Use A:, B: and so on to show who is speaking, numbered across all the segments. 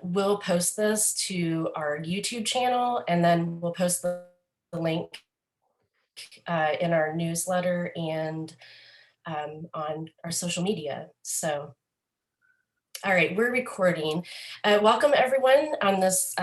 A: we'll post this to our YouTube channel, and then we'll post the link in our newsletter and on our social media. So, all right, we're recording. Welcome everyone on this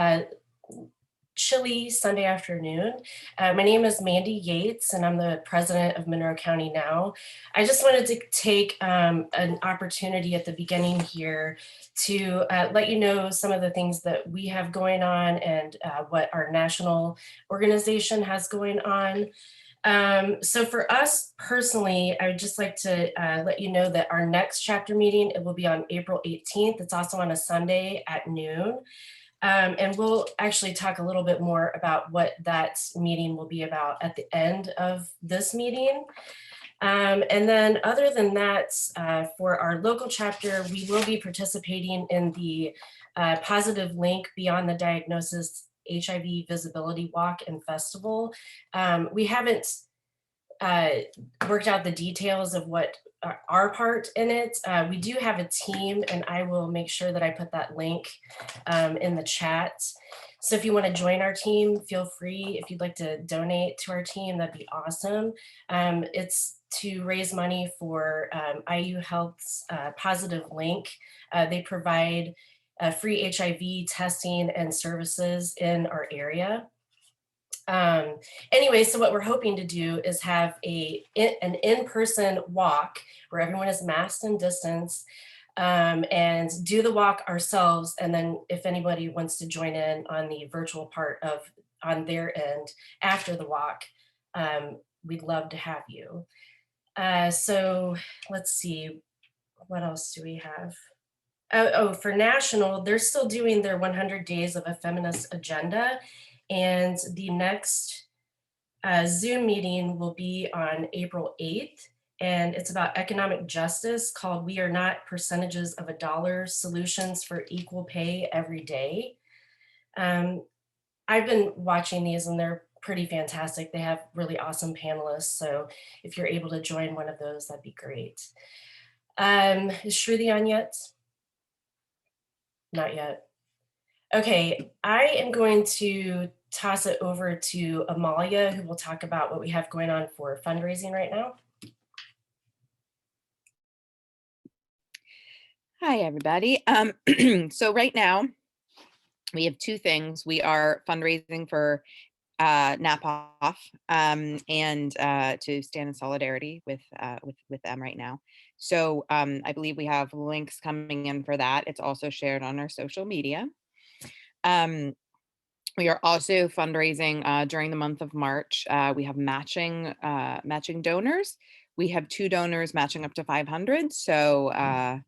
A: chilly Sunday afternoon. My name is Mandy Yates, and I'm the president of Monroe County Now. I just wanted to take an opportunity at the beginning here to let you know some of the things that we have going on and what our national organization has going on. So for us personally, I would just like to let you know that our next chapter meeting, it will be on April 18th. It's also on a Sunday at noon. And we'll actually talk a little bit more about what that meeting will be about at the end of this meeting. And then other than that, for our local chapter, we will be participating in the Positive Link Beyond the Diagnosis HIV Visibility Walk and Festival. We haven't worked out the details of what our part in it. We do have a team, and I will make sure that I put that link in the chat. So if you want to join our team, feel free. If you'd like to donate to our team, that'd be awesome. It's to raise money for IU Health's Positive Link. They provide free HIV testing and services in our area. Anyway, so what we're hoping to do is have an in-person walk where everyone is masked and distanced, and do the walk ourselves. And then if anybody wants to join in on the virtual part on their end after the walk, we'd love to have you. So let's see, what else do we have? For national, they're still doing their 100 Days of a Feminist Agenda. And the next Zoom meeting will be on April 8th. And it's about economic justice, called We Are Not Percentages of a Dollar, Solutions for Equal Pay Every Day. I've been watching these and they're pretty fantastic. They have really awesome panelists. So if you're able to join one of those, that'd be great. Is Shruti on yet? Not yet. Okay, I am going to toss it over to Amalia, who will talk about what we have going on for fundraising right now.
B: Hi, everybody. So right now, we have two things. We are fundraising for NAPOF and to stand in solidarity with them right now. So I believe we have links coming in for that. It's also shared on our social media. We are also fundraising during the month of March. We have matching donors. We have 2 donors matching up to 500. So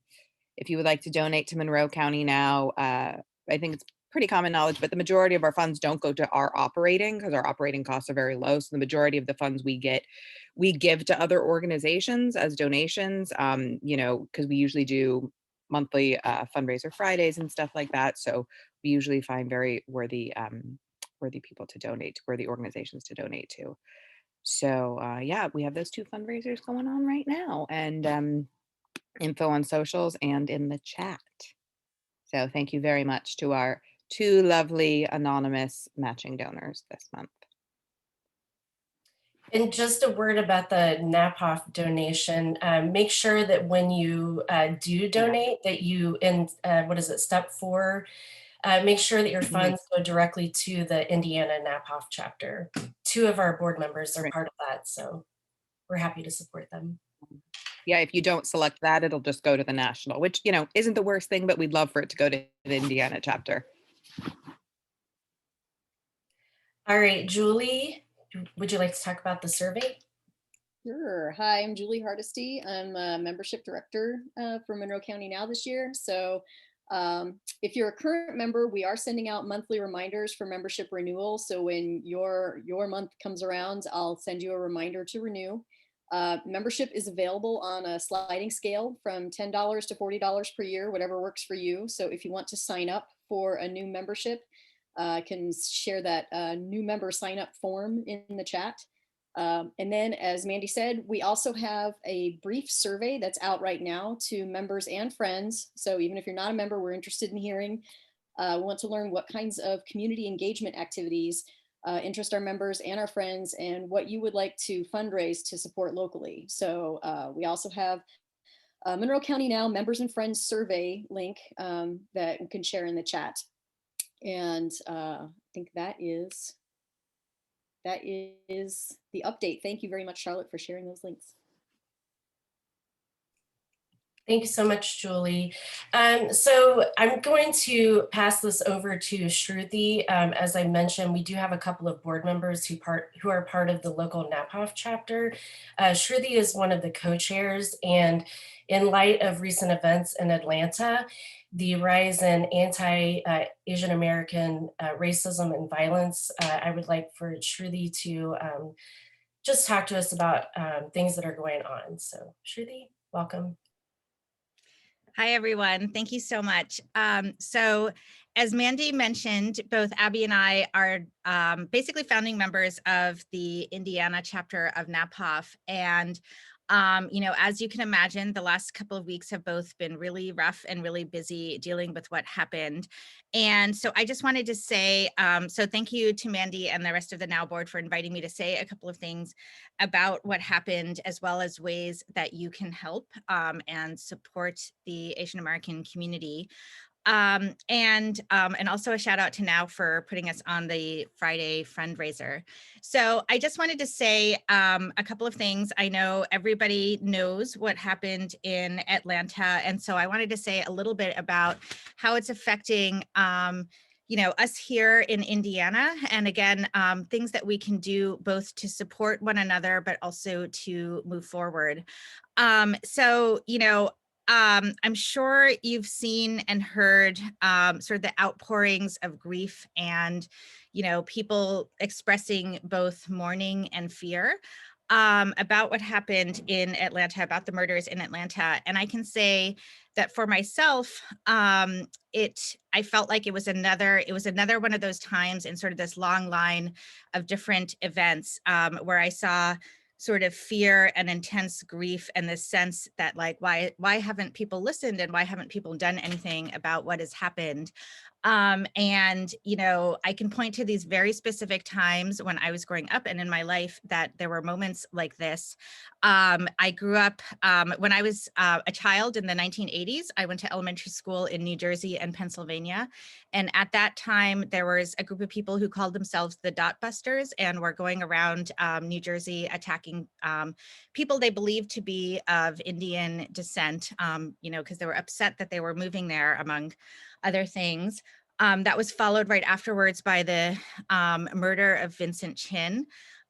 B: if you would like to donate to Monroe County Now, I think it's pretty common knowledge, but the majority of our funds don't go to our operating because our operating costs are very low. So the majority of the funds we get, we give to other organizations as donations, because we usually do monthly fundraiser Fridays and stuff like that. So we usually find very worthy people to donate, worthy organizations to donate to. So yeah, we have those 2 fundraisers going on right now, and info on socials and in the chat. So thank you very much to our 2 lovely anonymous matching donors this month.
A: And just a word about the NAPOF donation. Make sure that when you do donate, that you, in step 4, make sure that your funds go directly to the Indiana NAPOF chapter. 2 of our board members are part of that, so we're happy to support them.
B: Yeah, if you don't select that, it'll just go to the national, which, isn't the worst thing, but we'd love for it to go to the Indiana chapter.
A: All right, Julie, would you like to talk about the survey?
C: Sure. Hi, I'm Julie Hardesty. I'm a membership director for Monroe County Now this year. So if you're a current member, we are sending out monthly reminders for membership renewal. So when your month comes around, I'll send you a reminder to renew. Membership is available on a sliding scale from $10 to $40 per year, whatever works for you. So if you want to sign up for a new membership, I can share that new member sign up form in the chat. And then, as Mandy said, we also have a brief survey that's out right now to members and friends. So even if you're not a member, we're interested in hearing We want to learn what kinds of community engagement activities interest our members and our friends, and what you would like to fundraise to support locally. So we also have Monroe County Now Members and Friends survey link that we can share in the chat. And I think that is the update. Thank you very much, Charlotte, for sharing those links.
A: Thank you so much, Julie. So I'm going to pass this over to Shruti. As I mentioned, we do have a couple of board members who are part of the local NAPAWF chapter. Shruti is one of the co-chairs, and in light of recent events in Atlanta, the rise in anti-Asian American racism and violence, I would like for Shruti to just talk to us about things that are going on. So Shruti, welcome.
D: Hi, everyone. Thank you so much. So as Mandy mentioned, both Abby and I are basically founding members of the Indiana chapter of NAPAWF. And you know, as you can imagine, the last couple of weeks have both been really rough and really busy dealing with what happened. And so I just wanted to say, so thank you to Mandy and the rest of the Now board for inviting me to say a couple of things about what happened, as well as ways that you can help and support the Asian American community. And also a shout out to Now for putting us on the Friday fundraiser. So I just wanted to say a couple of things. I know everybody knows what happened in Atlanta. And so I wanted to say a little bit about how it's affecting you know, us here in Indiana. And again, things that we can do both to support one another, but also to move forward. So, you know, I'm sure you've seen and heard sort of the outpourings of grief and, you know, people expressing both mourning and fear about what happened in Atlanta, about the murders in Atlanta. And I can say that for myself, I felt like it was another one of those times in sort of this long line of different events where I saw sort of fear and intense grief and this sense that like, why haven't people listened and why haven't people done anything about what has happened? And, you know, I can point to these very specific times when I was growing up and in my life that there were moments like this. I grew up, when I was a child in the 1980s, I went to elementary school in New Jersey and Pennsylvania. And at that time, there was a group of people who called themselves the Dot Busters and were going around New Jersey attacking people they believed to be of Indian descent, you know, because they were upset that they were moving there, among other things. That was followed right afterwards by the murder of Vincent Chin.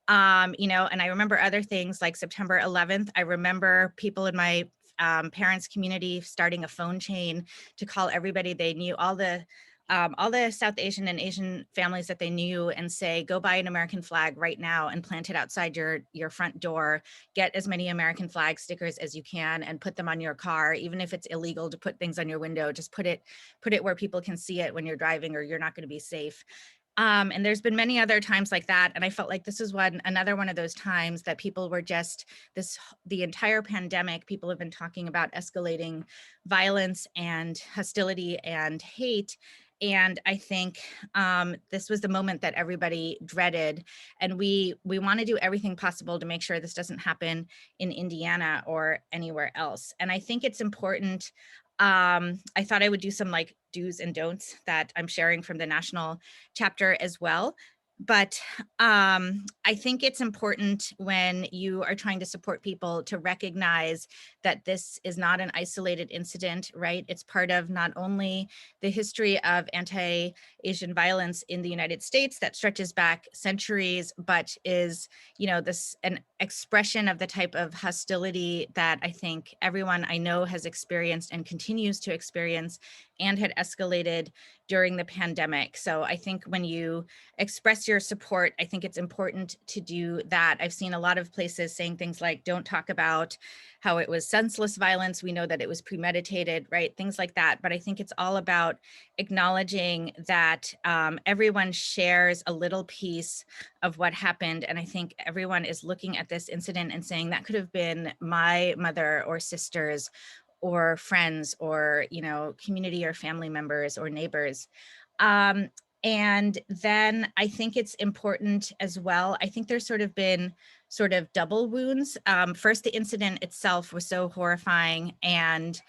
D: You know, and I remember other things like September 11th. I remember people in my parents' community starting a phone chain to call everybody they knew, all the South Asian and Asian families that they knew, and say, go buy an American flag right now and plant it outside your front door. Get as many American flag stickers as you can and put them on your car. Even if it's illegal to put things on your window, just put it where people can see it when you're driving, or you're not going to be safe. And there's been many other times like that. And I felt like this was another one of those times that people were just the entire pandemic, people have been talking about escalating violence and hostility and hate. And I think this was the moment that everybody dreaded. And we want to do everything possible to make sure this doesn't happen in Indiana or anywhere else. And I think it's important. I thought I would do some like do's and don'ts that I'm sharing from the national chapter as well. But I think it's important when you are trying to support people to recognize that this is not an isolated incident, right? It's part of not only the history of anti-Asian violence in the United States that stretches back centuries, but is, you know, an expression of the type of hostility that I think everyone I know has experienced and continues to experience and had escalated during the pandemic. So I think when you express your support, I think it's important to do that. I've seen a lot of places saying things like, don't talk about how it was senseless violence. We know that it was premeditated, right? Things like that. But I think it's all about acknowledging that everyone shares a little piece of what happened. And I think everyone is looking at this incident and saying that could have been my mother or sisters, or friends or, community or family members or neighbors. And then I think it's important as well. I think there's sort of been double wounds. First, the incident itself was so horrifying, and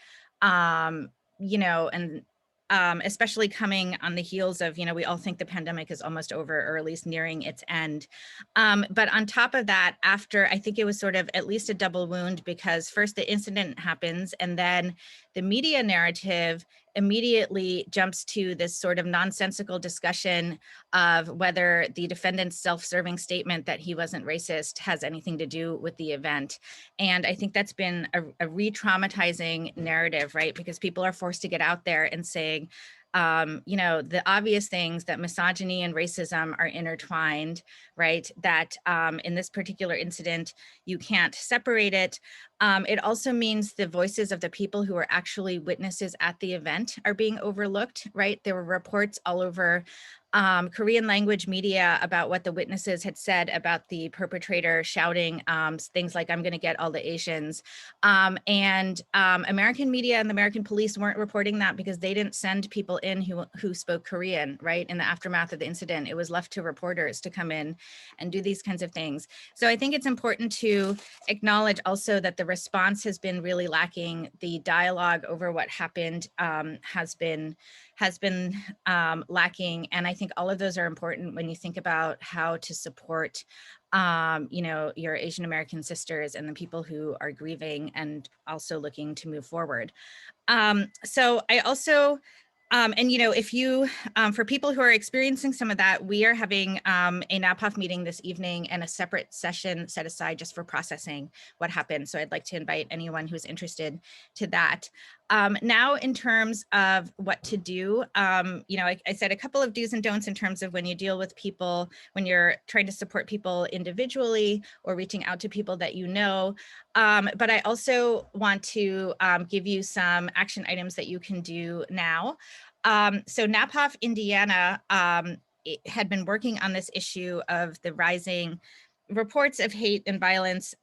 D: especially coming on the heels of, we all think the pandemic is almost over, or at least nearing its end. But on top of that, after, I think it was sort of at least a double wound, because first the incident happens, and then the media narrative immediately jumps to this sort of nonsensical discussion of whether the defendant's self-serving statement that he wasn't racist has anything to do with the event. And I think that's been a re-traumatizing narrative, right? Because people are forced to get out there and saying, the obvious things, that misogyny and racism are intertwined, right? That in this particular incident, you can't separate it. It also means the voices of the people who are actually witnesses at the event are being overlooked, right? There were reports all over Korean language media about what the witnesses had said about the perpetrator shouting things like, "I'm going to get all the Asians." And American media and the American police weren't reporting that because they didn't send people in who spoke Korean, right? In the aftermath of the incident, it was left to reporters to come in and do these kinds of things. So I think it's important to acknowledge also that the response has been really lacking. The dialogue over what happened has been lacking. And I think all of those are important when you think about how to support, your Asian American sisters and the people who are grieving and also looking to move forward. So I also, if you, for people who are experiencing some of that, we are having a NAPOF meeting this evening and a separate session set aside just for processing what happened. So I'd like to invite anyone who's interested to that. Now, in terms of what to do, I said a couple of do's and don'ts in terms of when you deal with people, when you're trying to support people individually or reaching out to people that you know. But I also want to give you some action items that you can do now. So NAPOF Indiana had been working on this issue of the rising reports of hate and violence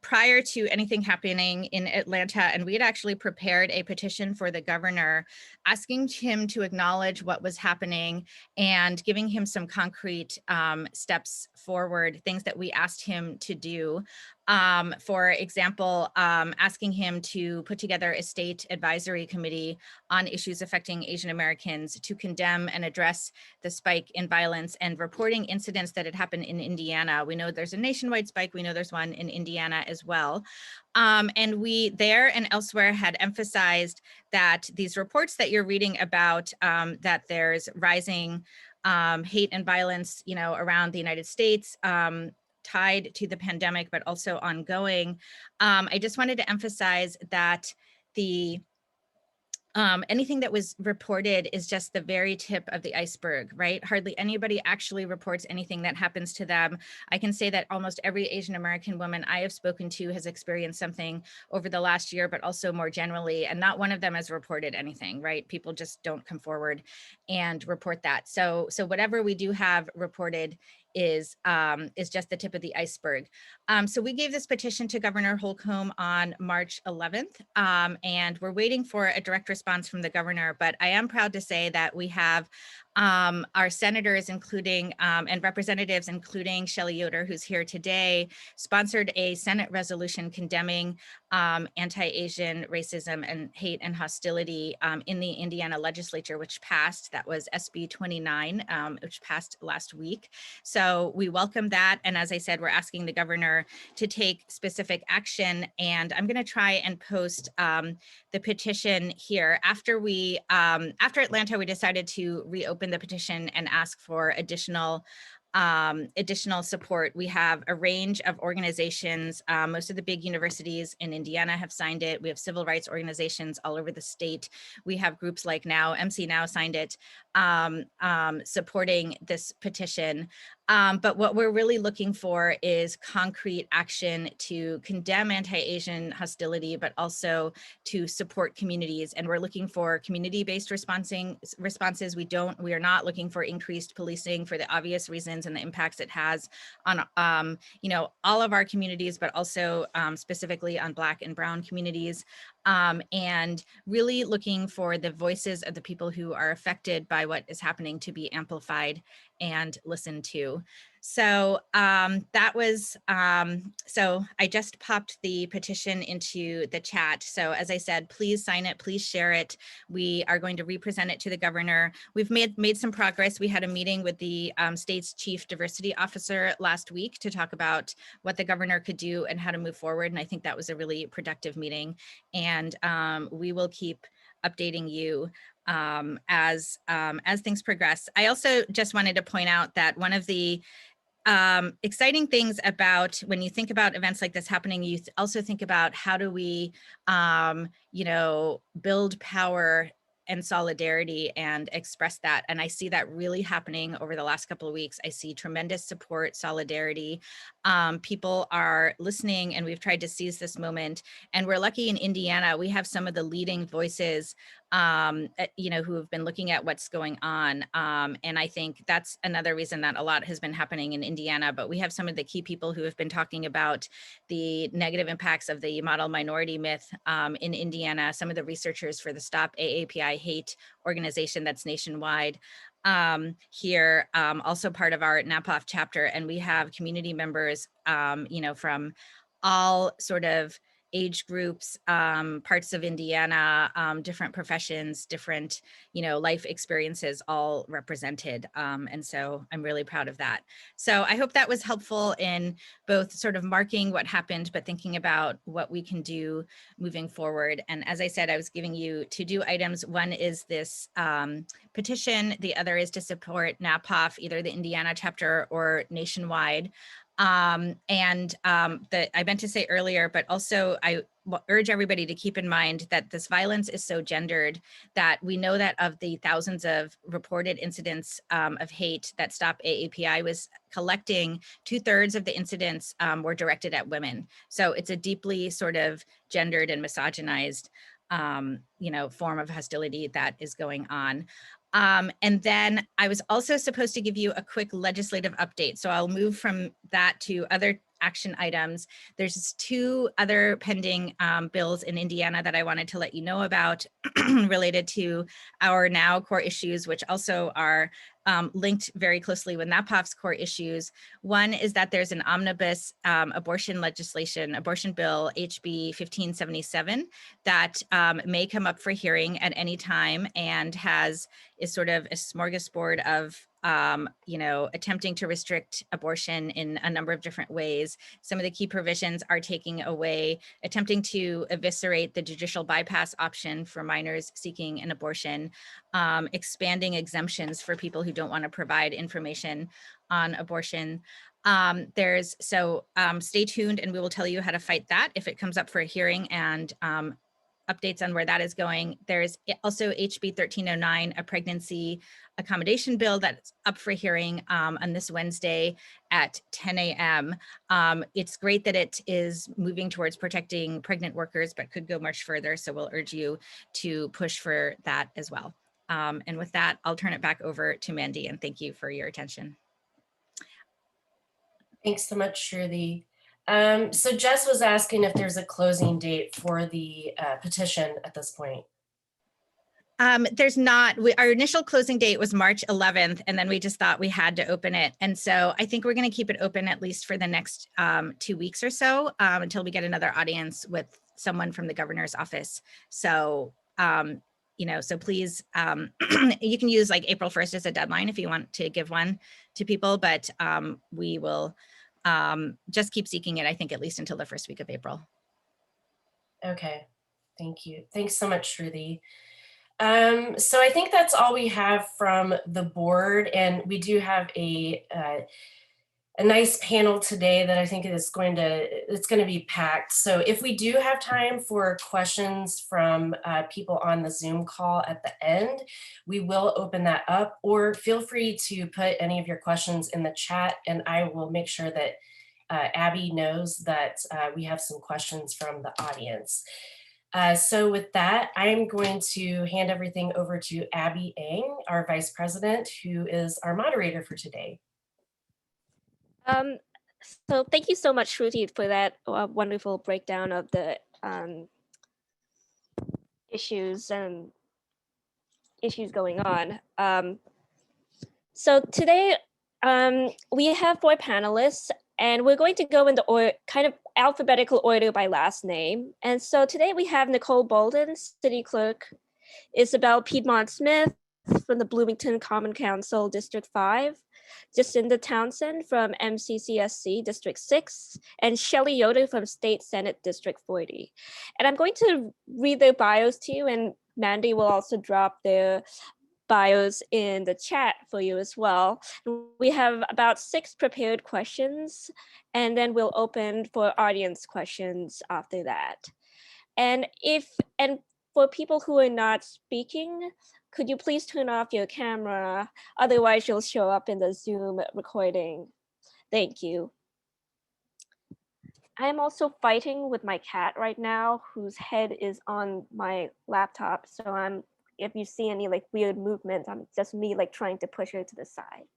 D: prior to anything happening in Atlanta. And we had actually prepared a petition for the governor asking him to acknowledge what was happening and giving him some concrete steps forward, things that we asked him to do. For example, asking him to put together a state advisory committee on issues affecting Asian Americans to condemn and address the spike in violence and reporting incidents that had happened in Indiana. We know there's a nationwide spike. We know there's one in Indiana as well. And we there and elsewhere had emphasized that these reports that you're reading about, that there's rising hate and violence, around the United States, tied to the pandemic, but also ongoing. I just wanted to emphasize that anything that was reported is just the very tip of the iceberg, right? Hardly anybody actually reports anything that happens to them. I can say that almost every Asian American woman I have spoken to has experienced something over the last year, but also more generally, and not one of them has reported anything, right? People just don't come forward and report that. So whatever we do have reported is just the tip of the iceberg. So we gave this petition to Governor Holcomb on March 11th, and we're waiting for a direct response from the governor, but I am proud to say that we have our senators, including and representatives, including Shelli Yoder, who's here today, sponsored a Senate resolution condemning anti-Asian racism and hate and hostility in the Indiana legislature, which passed. That was SB 29, which passed last week. So we welcome that. And as I said, we're asking the governor to take specific action. And I'm going to try and post the petition here. After Atlanta, we decided to reopen the petition and ask for additional support. We have a range of organizations. Most of the big universities in Indiana have signed it. We have civil rights organizations all over the state. We have groups like MC Now signed it, supporting this petition. But what we're really looking for is concrete action to condemn anti-Asian hostility, but also to support communities. And we're looking for community-based responses. We are not looking for increased policing for the obvious reasons and the impacts it has on, all of our communities, but also specifically on Black and Brown communities. And really looking for the voices of the people who are affected by what is happening to be amplified and listened to. So that was, so I just popped the petition into the chat. So as I said, please sign it, please share it. We are going to represent it to the governor. We've made some progress. We had a meeting with the state's chief diversity officer last week to talk about what the governor could do and how to move forward. And I think that was a really productive meeting. And we will keep updating you as things progress. I also just wanted to point out that one of the exciting things about when you think about events like this happening, you also think about how do we, build power and solidarity and express that. And I see that really happening over the last couple of weeks. I see tremendous support, solidarity. People are listening, and we've tried to seize this moment. And we're lucky in Indiana, we have some of the leading voices who have been looking at what's going on. And I think that's another reason that a lot has been happening in Indiana, but we have some of the key people who have been talking about the negative impacts of the model minority myth in Indiana, some of the researchers for the Stop AAPI Hate organization that's nationwide. Here, also part of our NAPOF chapter, and we have community members, from all sort of age groups, parts of Indiana, different professions, different, life experiences all represented. And so I'm really proud of that. So I hope that was helpful in both sort of marking what happened, but thinking about what we can do moving forward. And as I said, I was giving you to-do items. One is this petition. The other is to support NAPOF, either the Indiana chapter or nationwide. I meant to say earlier, but also I urge everybody to keep in mind that this violence is so gendered that we know that of the thousands of reported incidents of hate that Stop AAPI was collecting, 2/3 of the incidents were directed at women. So it's a deeply sort of gendered and misogynized, form of hostility that is going on. And then I was also supposed to give you a quick legislative update. So I'll move from that to other action items. There's 2 other pending bills in Indiana that I wanted to let you know about related to our now core issues, which also are linked very closely with NAPOF's core issues. One is that there's an omnibus abortion bill, HB 1577, that may come up for hearing at any time and is sort of a smorgasbord of attempting to restrict abortion in a number of different ways. Some of the key provisions are attempting to eviscerate the judicial bypass option for minors seeking an abortion, expanding exemptions for people who don't want to provide information on abortion. Stay tuned and we will tell you how to fight that if it comes up for a hearing, and updates on where that is going. There's also HB 1309, a pregnancy accommodation bill that's up for hearing on this Wednesday at 10 a.m. It's great that it is moving towards protecting pregnant workers, but could go much further. So we'll urge you to push for that as well. And with that, I'll turn it back over to Mandy, and thank you for your attention.
A: Thanks so much, Shirley. So Jess was asking if there's a closing date for the petition at this point.
D: There's not. Our initial closing date was March 11th, and then we just thought we had to open it. And so I think we're going to keep it open at least for the next 2 weeks or so until we get another audience with someone from the governor's office. So, so please, you can use like April 1st as a deadline if you want to give one to people, but we will just keep seeking it, I think, at least until the first week of April.
A: Okay, thank you. Thanks so much, Shruti. So I think that's all we have from the board, and we do have a a nice panel today that I think it's going to be packed. So if we do have time for questions from people on the Zoom call at the end, we will open that up, or feel free to put any of your questions in the chat and I will make sure that Abby knows that we have some questions from the audience. So with that, I'm going to hand everything over to Abby Eng, our Vice President, who is our moderator for today.
E: So thank you so much, Shruti, for that wonderful breakdown of the issues going on. So today we have 4 panelists, and we're going to go in the kind of alphabetical order by last name. And so today we have Nicole Bolden, City Clerk, Isabel Piedmont-Smith from the Bloomington Common Council, District 5, Jacinda Townsend from MCCSC, District 6, and Shelli Yoder from State Senate, District 40. And I'm going to read their bios to you, and Mandy will also drop their bios in the chat for you as well. We have about 6 prepared questions, and then we'll open for audience questions after that. And for people who are not speaking, could you please turn off your camera? Otherwise, you'll show up in the Zoom recording. Thank you. I'm also fighting with my cat right now, whose head is on my laptop. So if you see any like weird movements, I'm just me like trying to push her to the side.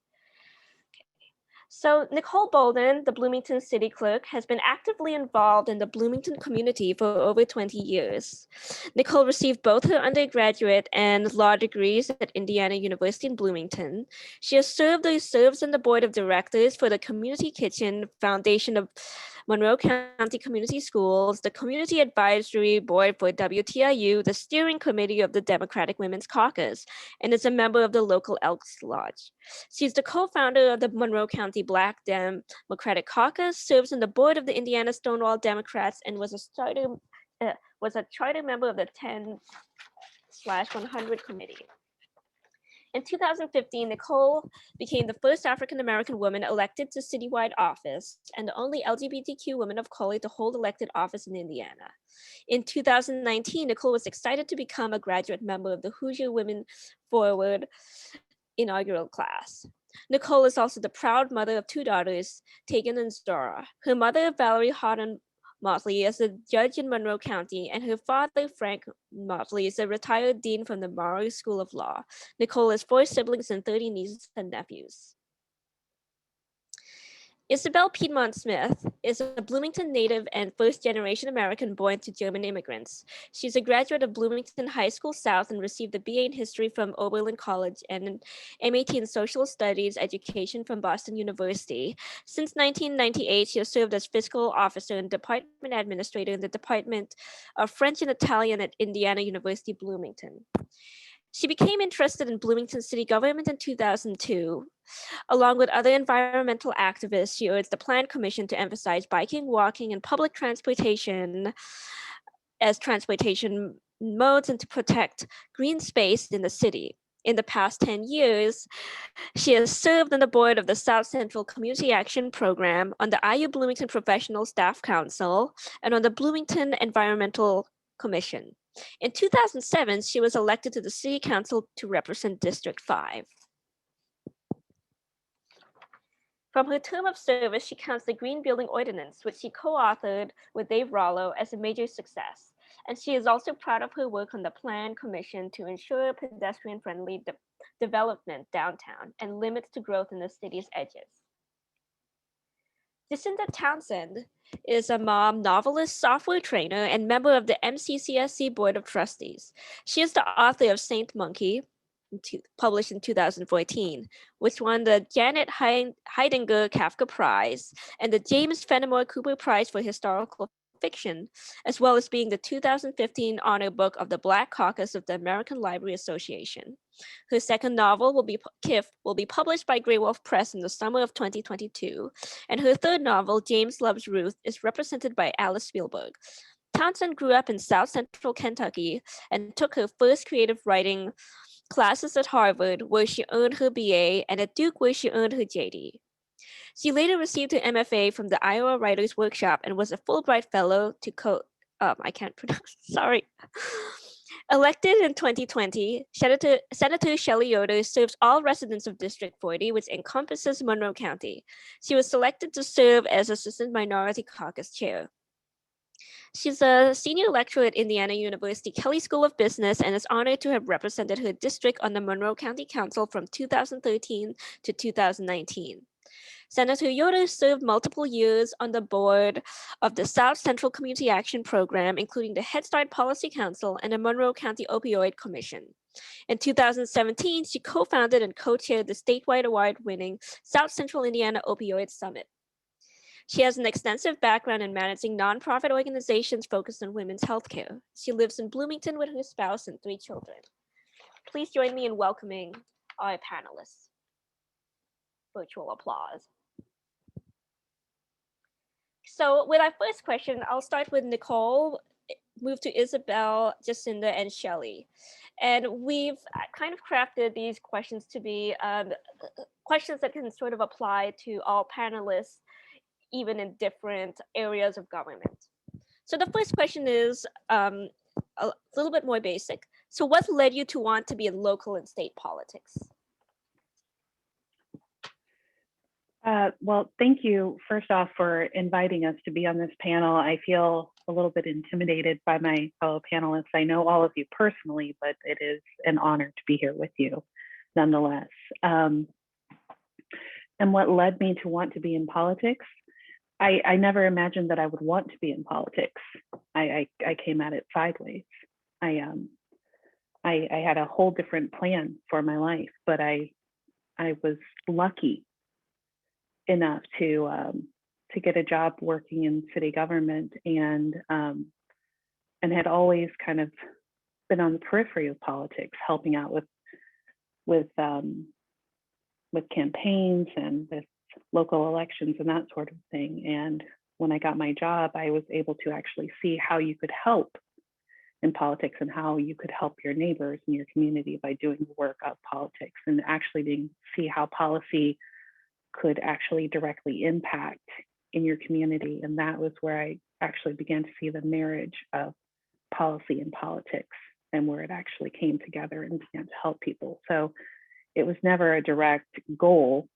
E: So Nicole Bolden, the Bloomington City Clerk, has been actively involved in the Bloomington community for over 20 years. Nicole received both her undergraduate and law degrees at Indiana University in Bloomington. She has served or serves on the board of directors for the Community Kitchen Foundation of Monroe County Community Schools, the Community Advisory Board for WTIU, the steering committee of the Democratic Women's Caucus, and is a member of the local Elks Lodge. She's the co-founder of the Monroe County Black Democratic Caucus, serves on the board of the Indiana Stonewall Democrats, and was a charter member of the 10/100 committee. In 2015, Nicole became the first African-American woman elected to citywide office and the only LGBTQ woman of color to hold elected office in Indiana. In 2019, Nicole was excited to become a graduate member of the Hoosier Women Forward inaugural class. Nicole is also the proud mother of 2 daughters, Tegan and Zora. Her mother, Valerie Houghton Motley, is a judge in Monroe County, and her father, Frank Motley, is a retired dean from the Maury School of Law. Nicole has 4 siblings and 30 nieces and nephews. Isabel Piedmont-Smith is a Bloomington native and first-generation American born to German immigrants. She's a graduate of Bloomington High School South and received a BA in History from Oberlin College and an MAT in Social Studies Education from Boston University. Since 1998, she has served as fiscal officer and department administrator in the Department of French and Italian at Indiana University, Bloomington. She became interested in Bloomington city government in 2002. Along with other environmental activists, she urged the Plan Commission to emphasize biking, walking, and public transportation as transportation modes and to protect green space in the city. In the past 10 years, she has served on the board of the South Central Community Action Program, on the IU Bloomington Professional Staff Council, and on the Bloomington Environmental Commission. In 2007, she was elected to the City Council to represent District 5. From her term of service, she counts the Green Building Ordinance, which she co-authored with Dave Rollo, as a major success. And she is also proud of her work on the Plan Commission to ensure pedestrian-friendly development downtown and limits to growth in the city's edges. Jacinda Townsend is a mom, novelist, software trainer, and member of the MCCSC Board of Trustees. She is the author of Saint Monkey, published in 2014, which won the Janet Heidinger Kafka Prize and the James Fenimore Cooper Prize for Historical Fiction, as well as being the 2015 honor book of the Black Caucus of the American Library Association. Her second novel, KIF, will be published by Grey Wolf Press in the summer of 2022, and her third novel, James Loves Ruth, is represented by Alice Spielberg. Townsend grew up in South Central Kentucky and took her first creative writing classes at Harvard, where she earned her BA, and at Duke, where she earned her JD. She later received her MFA from the Iowa Writers Workshop and was a Fulbright Fellow to I can't pronounce, sorry. Elected in 2020, Senator Shelli Yoder serves all residents of District 40, which encompasses Monroe County. She was selected to serve as Assistant Minority Caucus Chair. She's a senior lecturer at Indiana University Kelley School of Business and is honored to have represented her district on the Monroe County Council from 2013 to 2019. Senator Yoder served multiple years on the board of the South Central Community Action Program, including the Head Start Policy Council and the Monroe County Opioid Commission. In 2017, she co-founded and co-chaired the statewide award-winning South Central Indiana Opioid Summit. She has an extensive background in managing nonprofit organizations focused on women's healthcare. She lives in Bloomington with her spouse and 3 children. Please join me in welcoming our panelists. Virtual applause. So with our first question, I'll start with Nicole, move to Isabel, Jacinda, and Shelli. And we've kind of crafted these questions to be questions that can sort of apply to all panelists, even in different areas of government. So the first question is a little bit more basic. So what led you to want to be in local and state politics?
F: Well, thank you, first off, for inviting us to be on this panel. I feel a little bit intimidated by my fellow panelists. I know all of you personally, but it is an honor to be here with you nonetheless. And what led me to want to be in politics? I never imagined that I would want to be in politics. I came at it sideways. I had a whole different plan for my life, but I was lucky enough to get a job working in city government, and had always kind of been on the periphery of politics, helping out with campaigns and with local elections and that sort of thing. And when I got my job, I was able to actually see how you could help in politics and how you could help your neighbors in your community by doing the work of politics, and actually see how policy could actually directly impact in your community. And that was where I actually began to see the marriage of policy and politics, and where it actually came together and began to help people. So it was never a direct goal,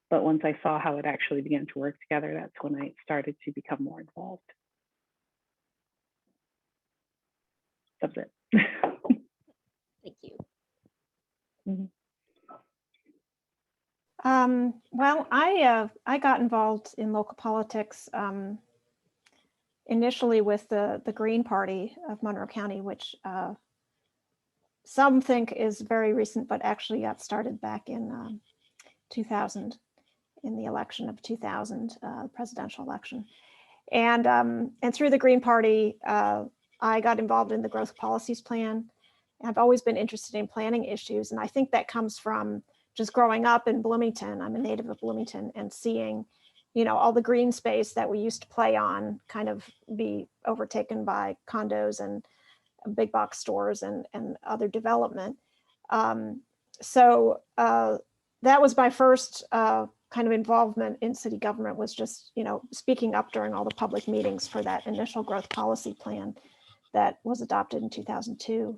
F: but once I saw how it actually began to work together, that's when I started to become more involved. That's it.
E: Thank you.
F: Mm-hmm.
G: Well, I got involved in local politics initially with the Green Party of Monroe County, which some think is very recent, but actually got started back in 2000, in the election of 2000, presidential election. And through the Green Party, I got involved in the growth policies plan. I've always been interested in planning issues, and I think that comes from just growing up in Bloomington. I'm a native of Bloomington, and seeing, all the green space that we used to play on kind of be overtaken by condos and big box stores and other development. So that was my first kind of involvement in city government, was just, speaking up during all the public meetings for that initial growth policy plan that was adopted in 2002.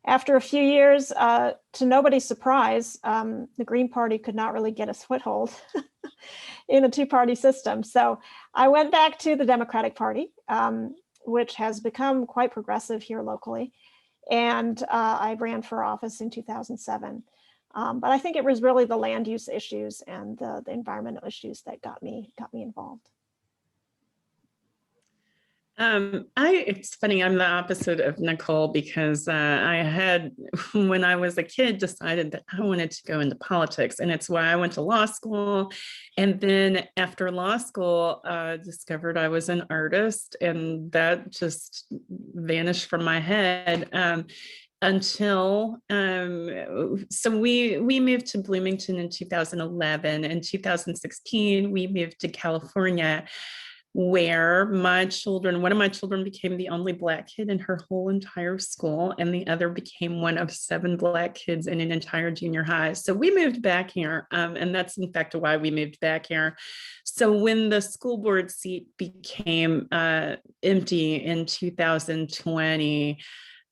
G: After a few years, to nobody's surprise, the Green Party could not really get a foothold in a two-party system. So I went back to the Democratic Party, which has become quite progressive here locally. And I ran for office in 2007. But I think it was really the land use issues and the environmental issues that got me involved.
H: It's funny, I'm the opposite of Nicole, because I had, when I was a kid, decided that I wanted to go into politics, and it's why I went to law school. And then after law school, discovered I was an artist, and that just vanished from my head. Until so we moved to Bloomington in 2011. In 2016, we moved to California. where one of my children became the only Black kid in her whole entire school, and the other became one of 7 Black kids in an entire junior high. So we moved back here, and that's in fact why we moved back here. So when the school board seat became empty in 2020,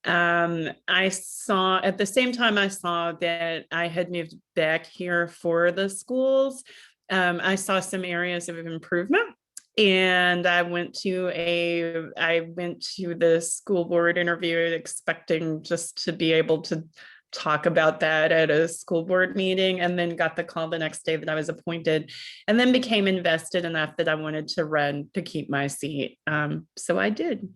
H: I saw at the same time I saw that I had moved back here for the schools. I saw some areas of improvement, and I went to the school board interview expecting just to be able to talk about that at a school board meeting, and then got the call the next day that I was appointed, and then became invested enough that I wanted to run to keep my seat. So I did.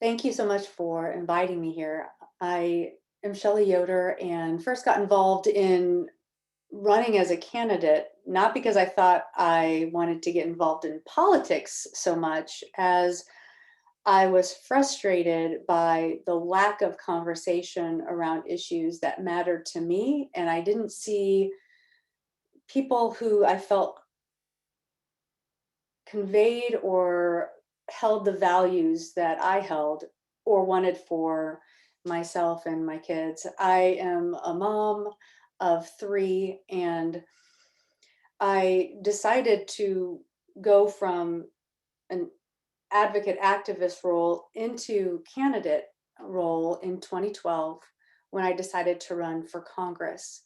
I: Thank you so much for inviting me here. I am Shelli Yoder, and first got involved in running as a candidate, not because I thought I wanted to get involved in politics so much as I was frustrated by the lack of conversation around issues that mattered to me. And I didn't see people who I felt conveyed or held the values that I held or wanted for myself and my kids. I am a mom of 3, and I decided to go from an advocate activist role into candidate role in 2012 when I decided to run for Congress.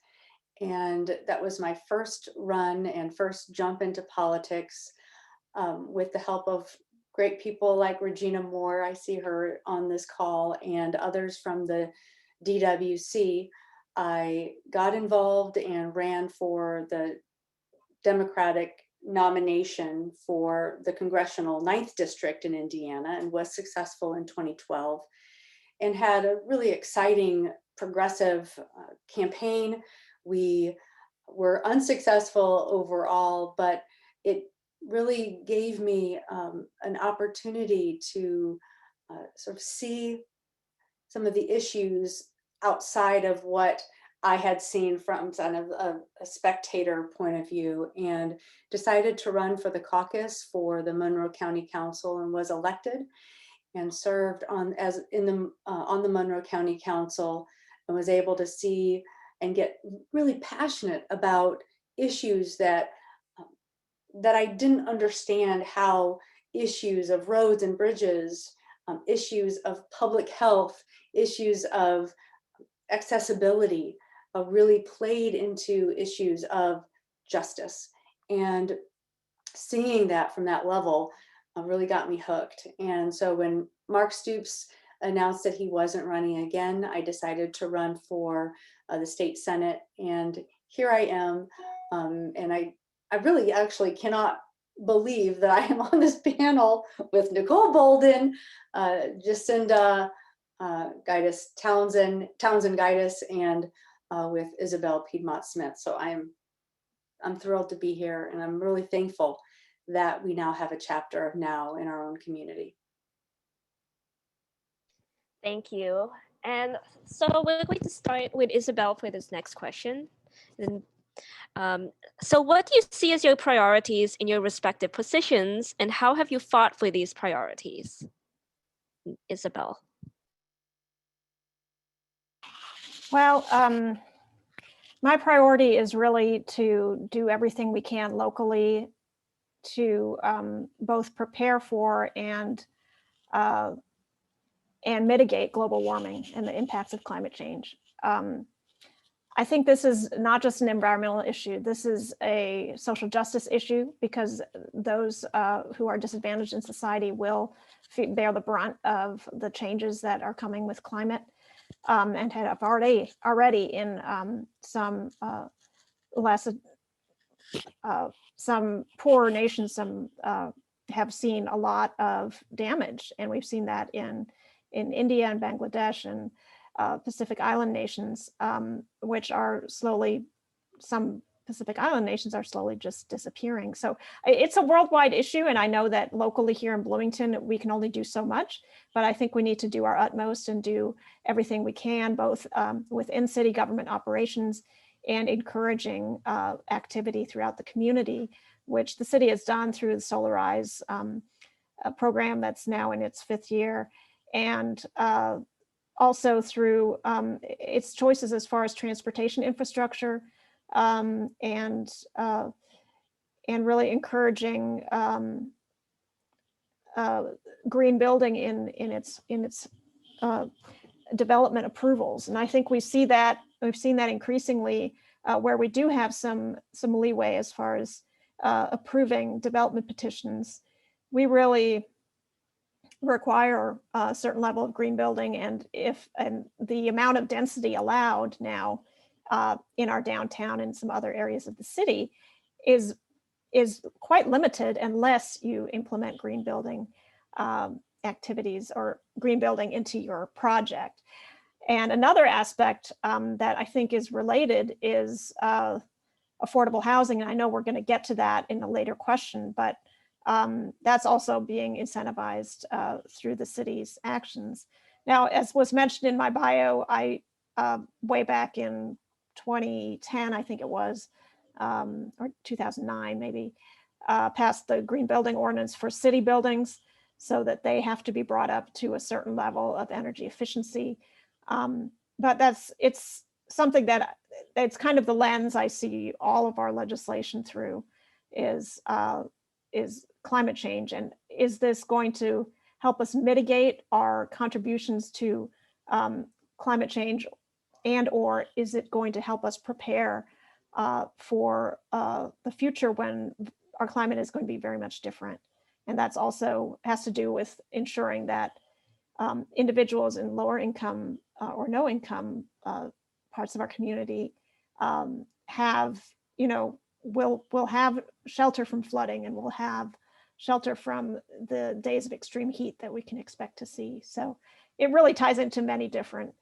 I: And that was my first run and first jump into politics, with the help of great people like Regina Moore. I see her on this call, and others from the DWC. I got involved and ran for the Democratic nomination for the congressional 9th district in Indiana, and was successful in 2012, and had a really exciting progressive campaign. We were unsuccessful overall, but it really gave me an opportunity to sort of see some of the issues outside of what I had seen from kind of a spectator point of view, and decided to run for the caucus for the Monroe County Council, and was elected and served on the Monroe County Council, and was able to see and get really passionate about issues that I didn't understand, how issues of roads and bridges, issues of public health, issues of accessibility really played into issues of justice. And seeing that from that level really got me hooked. And so when Mark Stoops announced that he wasn't running again, I decided to run for the state Senate. And here I am. And I really actually cannot believe that I am on this panel with Nicole Bolden, Jacinda, Gides, Townsend Gides, and with Isabel Piedmont-Smith. So I'm thrilled to be here, and I'm really thankful that we now have a chapter of Now in our own community.
E: Thank you. And so we're going to start with Isabel for this next question. And so what do you see as your priorities in your respective positions, and how have you fought for these priorities? Isabel.
G: Well, my priority is really to do everything we can locally to both prepare for and mitigate global warming and the impacts of climate change. I think this is not just an environmental issue. This is a social justice issue, because those who are disadvantaged in society will bear the brunt of the changes that are coming with climate, and have already in some poorer nations have seen a lot of damage, and we've seen that in India and Bangladesh and Pacific Island nations, which are slowly, some Pacific Island nations are slowly just disappearing. So it's a worldwide issue. And I know that locally here in Bloomington, we can only do so much, but I think we need to do our utmost and do everything we can, both within city government operations and encouraging activity throughout the community, which the city has done through the Solarize program that's now in its 5th year, and also through its choices as far as transportation infrastructure, and really encouraging green building in its development approvals. And I think we've seen that increasingly where we do have some leeway as far as approving development petitions. We really require a certain level of green building, and the amount of density allowed now in our downtown and some other areas of the city is quite limited unless you implement green building activities or green building into your project. And another aspect that I think is related is affordable housing. And I know we're going to get to that in a later question, but that's also being incentivized through the city's actions. Now, as was mentioned in my bio, I way back in 2010, I think it was, or 2009 maybe, passed the green building ordinance for city buildings so that they have to be brought up to a certain level of energy efficiency. But it's something that it's kind of the lens I see all of our legislation through is climate change. And is this going to help us mitigate our contributions to climate change, and or is it going to help us prepare for the future when our climate is going to be very much different? And that's also has to do with ensuring that individuals in lower income or no income parts of our community have, will have shelter from flooding, and will have shelter from the days of extreme heat that we can expect to see. So it really ties into many different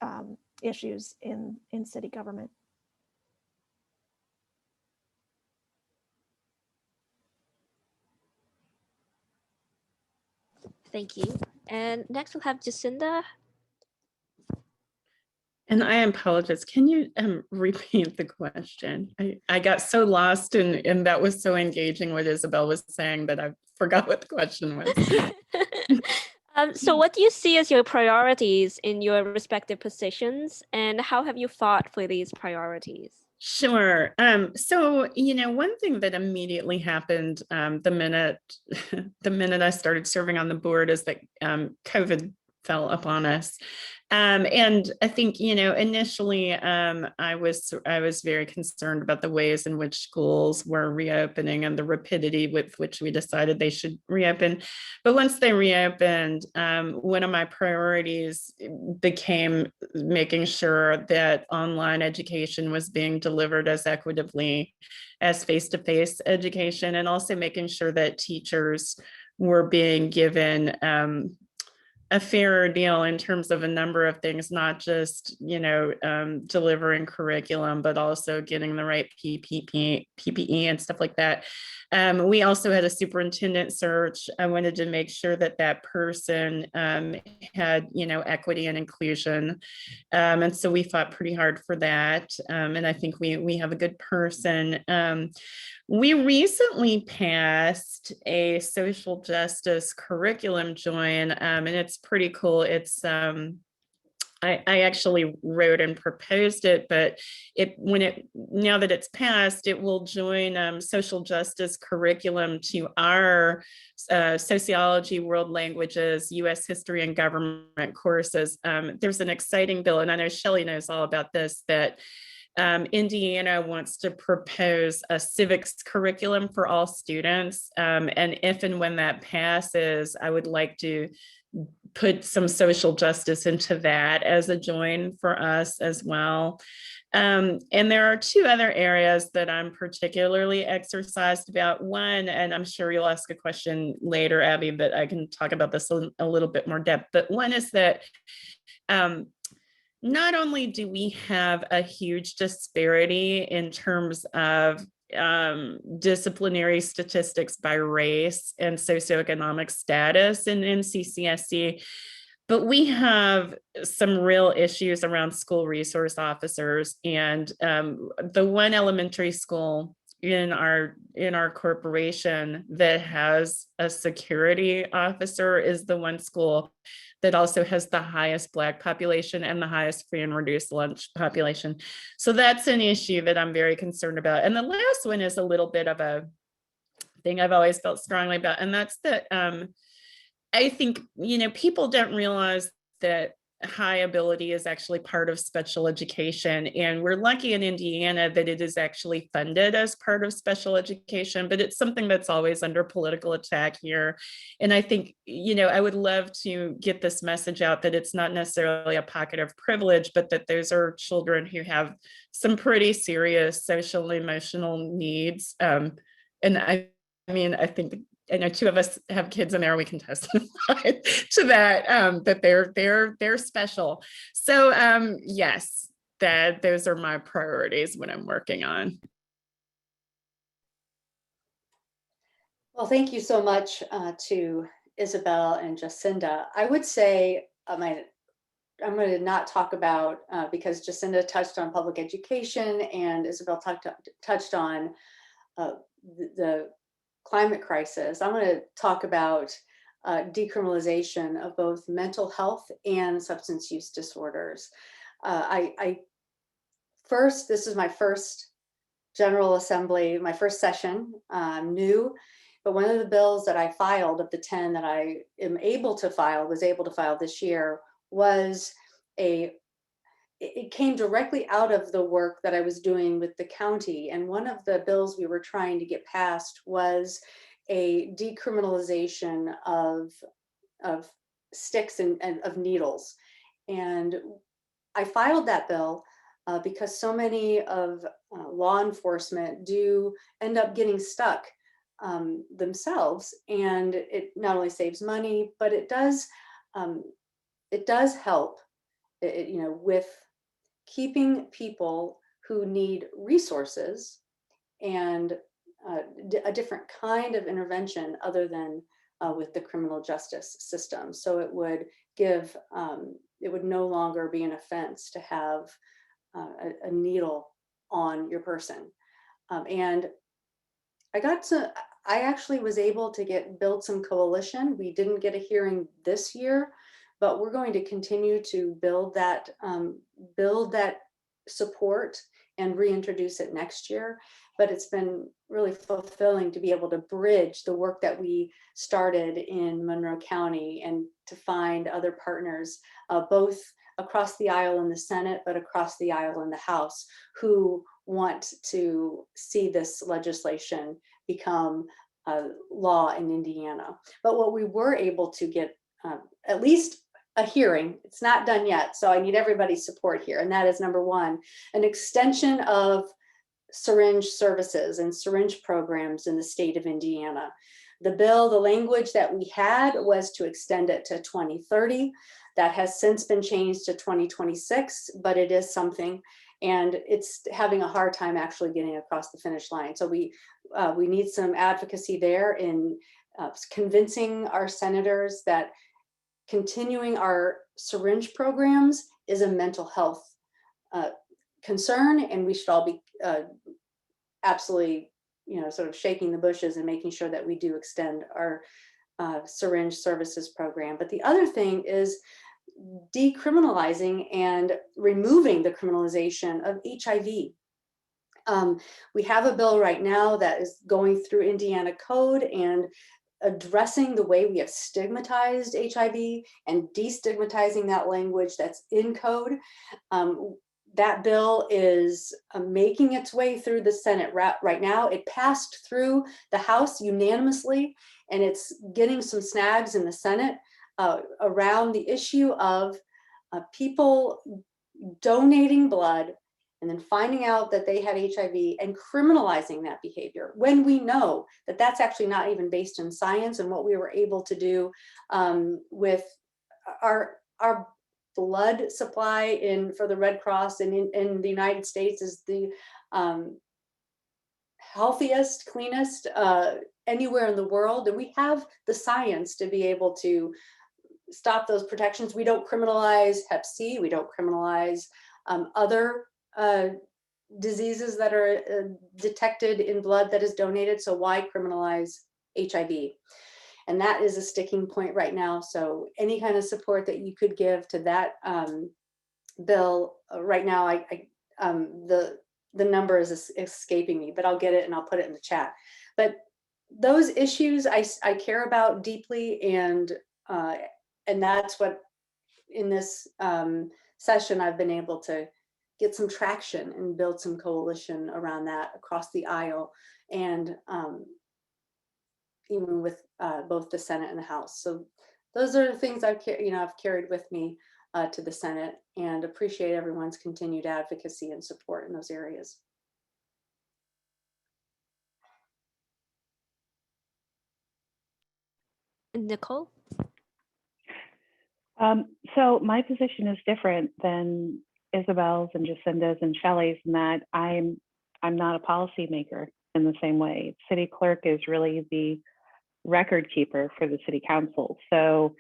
G: issues in city government.
E: Thank you. And next we'll have Jacinda.
H: And I apologize. Can you repeat the question? I got so lost and that was so engaging what Isabel was saying that I forgot what the question was.
E: So what do you see as your priorities in your respective positions, and how have you fought for these priorities?
H: Sure. So, one thing that immediately happened the minute I started serving on the board is that COVID fell upon us. And I think, initially I was very concerned about the ways in which schools were reopening and the rapidity with which we decided they should reopen. But once they reopened, one of my priorities became making sure that online education was being delivered as equitably as face-to-face education, and also making sure that teachers were being given a fairer deal in terms of a number of things, not just, delivering curriculum, but also getting the right PPE and stuff like that. We also had a superintendent search. I wanted to make sure that that person had, equity and inclusion. And so we fought pretty hard for that. And I think we have a good person. We recently passed a social justice curriculum join, and it's pretty cool. It's I actually wrote and proposed it, but now that it's passed, it will join social justice curriculum to our sociology, world languages, U.S. history, and government courses. There's an exciting bill, and I know Shelli knows all about this, that Indiana wants to propose a civics curriculum for all students. And if and when that passes, I would like to put some social justice into that as a join for us as well. And there are two other areas that I'm particularly exercised about. One, and I'm sure you'll ask a question later, Abby, but I can talk about this a little bit more depth. But one is that not only do we have a huge disparity in terms of disciplinary statistics by race and socioeconomic status in MCCSC, But we have some real issues around school resource officers, and the one elementary school in our corporation that has a security officer is the one school that also has the highest Black population and the highest free and reduced lunch population. So that's an issue that I'm very concerned about. And the last one is a little bit of a thing I've always felt strongly about, and that's that I think, people don't realize that high ability is actually part of special education. And we're lucky in Indiana that it is actually funded as part of special education, but it's something that's always under political attack here. And I think, I would love to get this message out that it's not necessarily a pocket of privilege, but that those are children who have some pretty serious social and emotional needs. And I think I know two of us have kids in there, we can testify to that, that they're special. So yes, those are my priorities when I'm working on.
I: Well, thank you so much to Isabel and Jacinda. I would say, I'm going to not talk about, because Jacinda touched on public education and Isabel touched on the climate crisis. I'm going to talk about decriminalization of both mental health and substance use disorders. This is my first General Assembly, my first session. I'm new, but one of the bills that I filed of the 10 that I was able to file this year it came directly out of the work that I was doing with the county. And one of the bills we were trying to get passed was a decriminalization of sticks and of needles. And I filed that bill because so many of law enforcement do end up getting stuck themselves. And it not only saves money, but it does help with keeping people who need resources and a different kind of intervention other than with the criminal justice system. So it would no longer be an offense to have a needle on your person. And I actually was able to build some coalition. We didn't get a hearing this year, but we're going to continue to build that support and reintroduce it next year. But it's been really fulfilling to be able to bridge the work that we started in Monroe County and to find other partners, both across the aisle in the Senate, but across the aisle in the House, who want to see this legislation become law in Indiana. But what we were able to get, at least a hearing, it's not done yet, so I need everybody's support here, and that is number one, an extension of syringe services and syringe programs in the state of Indiana. The language that we had was to extend it to 2030. That has since been changed to 2026, but it is something, and it's having a hard time actually getting across the finish line. So we need some advocacy there in convincing our senators that continuing our syringe programs is a mental health concern, and we should all be absolutely, sort of shaking the bushes and making sure that we do extend our syringe services program. But the other thing is decriminalizing and removing the criminalization of HIV. We have a bill right now that is going through Indiana code and addressing the way we have stigmatized HIV and destigmatizing that language that's in code. That bill is making its way through the Senate right now. It passed through the House unanimously, and it's getting some snags in the Senate around the issue of people donating blood and then finding out that they had HIV and criminalizing that behavior, when we know that that's actually not even based in science. And what we were able to do with our blood supply for the Red Cross in the United States is the healthiest, cleanest anywhere in the world. And we have the science to be able to stop those protections. We don't criminalize Hep C. We don't criminalize other diseases that are detected in blood that is donated. So why criminalize HIV? And that is a sticking point right now. So any kind of support that you could give to that bill right now, the number is escaping me, but I'll get it and I'll put it in the chat. But those issues I care about deeply, and that's what in this session I've been able to get some traction and build some coalition around that across the aisle, and even with both the Senate and the House. So those are the things I've carried with me to the Senate, and appreciate everyone's continued advocacy and support in those areas.
E: Nicole?
F: So my position is different than Isabel's and Jacinda's and Shelli's, in that I'm not a policymaker in the same way. City clerk is really the record keeper for the city council. So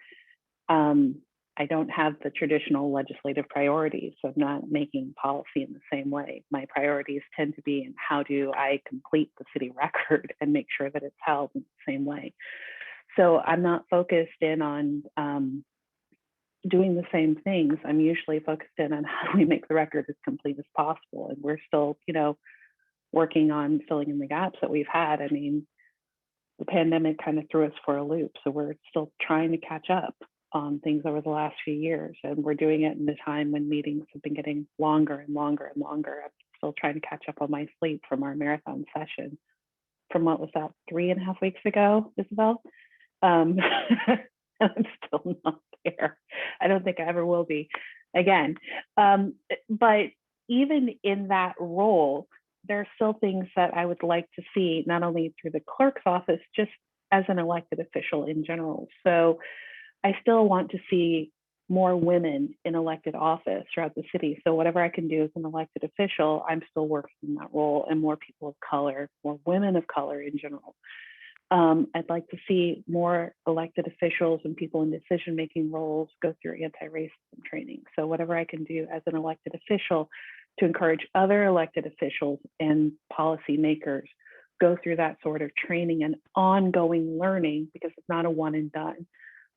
F: I don't have the traditional legislative priorities. So I'm not making policy in the same way. My priorities tend to be in how do I complete the city record and make sure that it's held in the same way. So I'm not focused in on doing the same things. I'm usually focused in on how do we make the record as complete as possible. And we're still, working on filling in the gaps that we've had. I mean, the pandemic kind of threw us for a loop. So we're still trying to catch up on things over the last few years. And we're doing it in a time when meetings have been getting longer and longer and longer. I'm still trying to catch up on my sleep from our marathon session from what was that, 3.5 weeks ago, Isabel? I'm still not there. I don't think I ever will be again. But even in that role, there are still things that I would like to see, not only through the clerk's office, just as an elected official in general. So I still want to see more women in elected office throughout the city. So whatever I can do as an elected official, I'm still working in that role, and more people of color, more women of color in general. I'd like to see more elected officials and people in decision-making roles go through anti-racism training. So whatever I can do as an elected official to encourage other elected officials and policymakers go through that sort of training and ongoing learning, because it's not a one and done.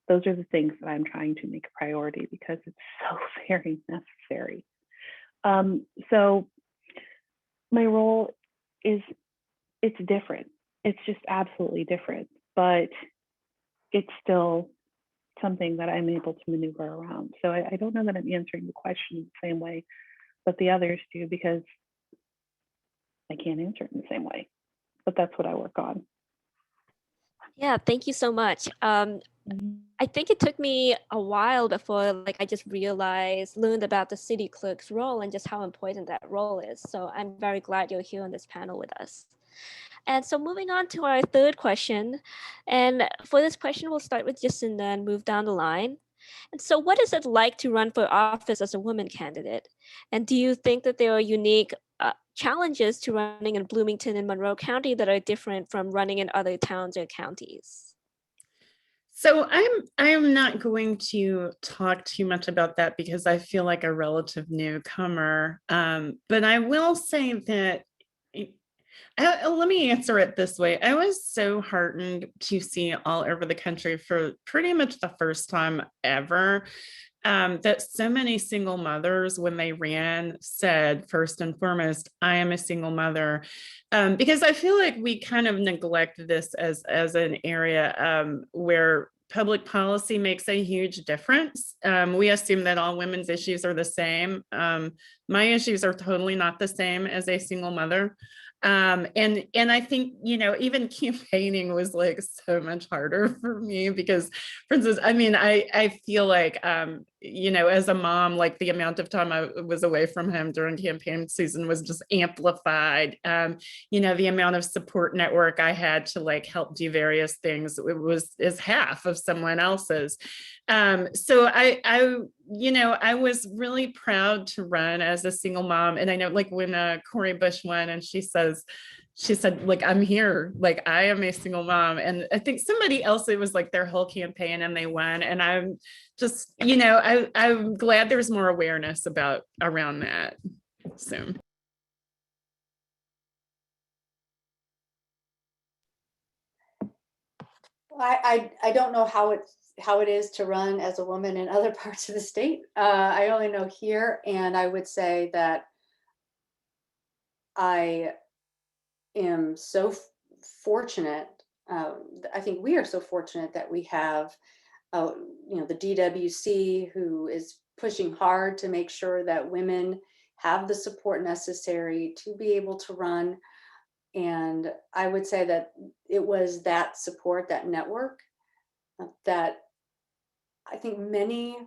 F: Those are the things that I'm trying to make a priority because it's so very necessary. So my role is, it's different. It's just absolutely different, but it's still something that I'm able to maneuver around. So I don't know that I'm answering the question in the same way, but the others do, because I can't answer it in the same way, but that's what I work on.
E: Yeah, thank you so much. I think it took me a while before I just learned about the city clerk's role and just how important that role is. So I'm very glad you're here on this panel with us. And so moving on to our third question. And for this question, we'll start with Jacinda and move down the line. And so what is it like to run for office as a woman candidate? And do you think that there are unique challenges to running in Bloomington and Monroe County that are different from running in other towns or counties?
H: So I'm not going to talk too much about that because I feel like a relative newcomer. But I will say that, let me answer it this way. I was so heartened to see all over the country for pretty much the first time ever that so many single mothers, when they ran, said first and foremost, I am a single mother. Because I feel like we kind of neglect this as an area where public policy makes a huge difference. We assume that all women's issues are the same. My issues are totally not the same as a single mother. And I think, even campaigning was so much harder for me because, for instance, I feel like, as a mom, the amount of time I was away from home during campaign season was just amplified. The amount of support network I had to help do various things, is half of someone else's. So I was really proud to run as a single mom. And I know when Cori Bush won and she says, she said, like, I'm here, like, I am a single mom. And I think somebody else, it was like their whole campaign and they won. And I'm just, I'm glad there's more awareness around that. So.
I: I don't know how it is to run as a woman in other parts of the state. I only know here, and I would say that I am so fortunate. I think we are so fortunate that we have, the DWC, who is pushing hard to make sure that women have the support necessary to be able to run. And I would say that it was that support, that network, that I think many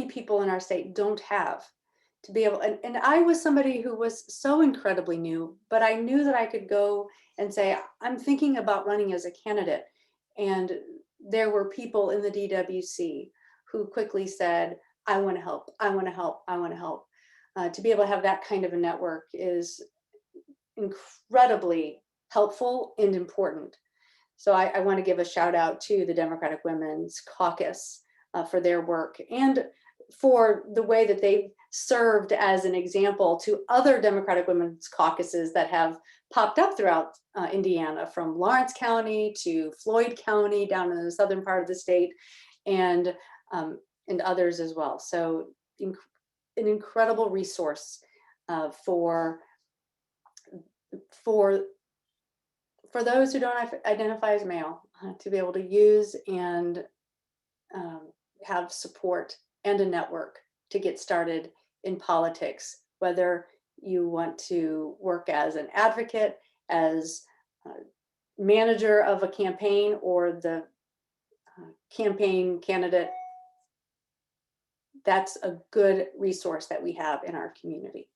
I: people in our state don't have, to be able, and I was somebody who was so incredibly new, but I knew that I could go and say, I'm thinking about running as a candidate. And there were people in the DWC who quickly said, I want to help, I want to help, I want to help. To be able to have that kind of a network is incredibly helpful and important. So I want to give a shout out to the Democratic Women's Caucus for their work and for the way that they've served as an example to other Democratic Women's Caucuses that have popped up throughout Indiana, from Lawrence County to Floyd County down in the southern part of the state, and others as well. So an incredible resource for those who don't identify as male, to be able to use and have support and a network to get started in politics, whether you want to work as an advocate, as manager of a campaign, or the campaign candidate. That's a good resource that we have in our community.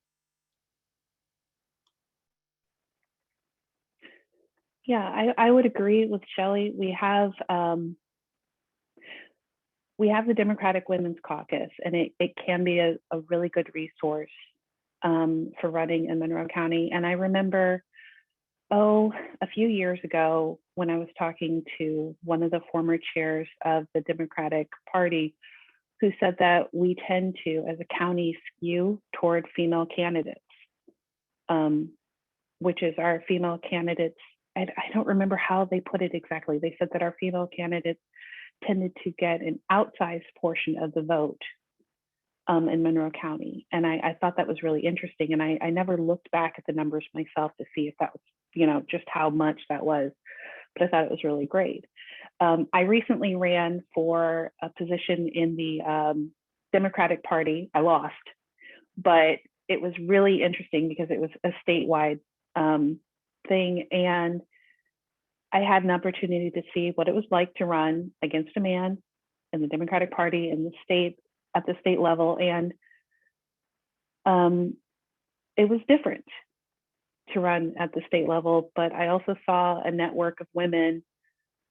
F: Yeah, I would agree with Shelli. We have the Democratic Women's Caucus, and it can be a really good resource for running in Monroe County. And I remember, a few years ago, when I was talking to one of the former chairs of the Democratic Party, who said that we tend to, as a county, skew toward female candidates, which is our female candidates. I don't remember how they put it exactly. They said that our female candidates tended to get an outsized portion of the vote in Monroe County. And I thought that was really interesting. And I never looked back at the numbers myself to see if that was, just how much that was, but I thought it was really great. I recently ran for a position in the Democratic Party. I lost, but it was really interesting because it was a statewide thing. And I had an opportunity to see what it was like to run against a man in the Democratic Party in the state, at the state level. And it was different to run at the state level, but I also saw a network of women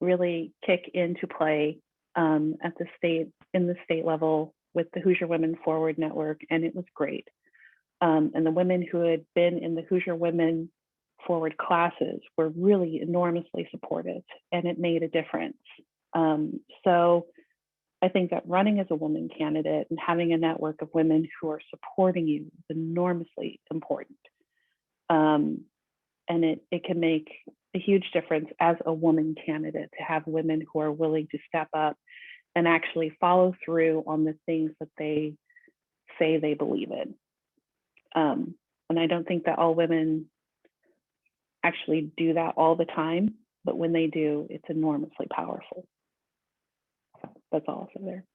F: really kick into play in the state level with the Hoosier Women Forward Network, and it was great. And the women who had been in the Hoosier Women Forward classes were really enormously supportive, and it made a difference. So I think that running as a woman candidate and having a network of women who are supporting you is enormously important. And it can make a huge difference as a woman candidate to have women who are willing to step up and actually follow through on the things that they say they believe in. And I don't think that all women actually do that all the time, but when they do, it's enormously powerful. So that's all for there.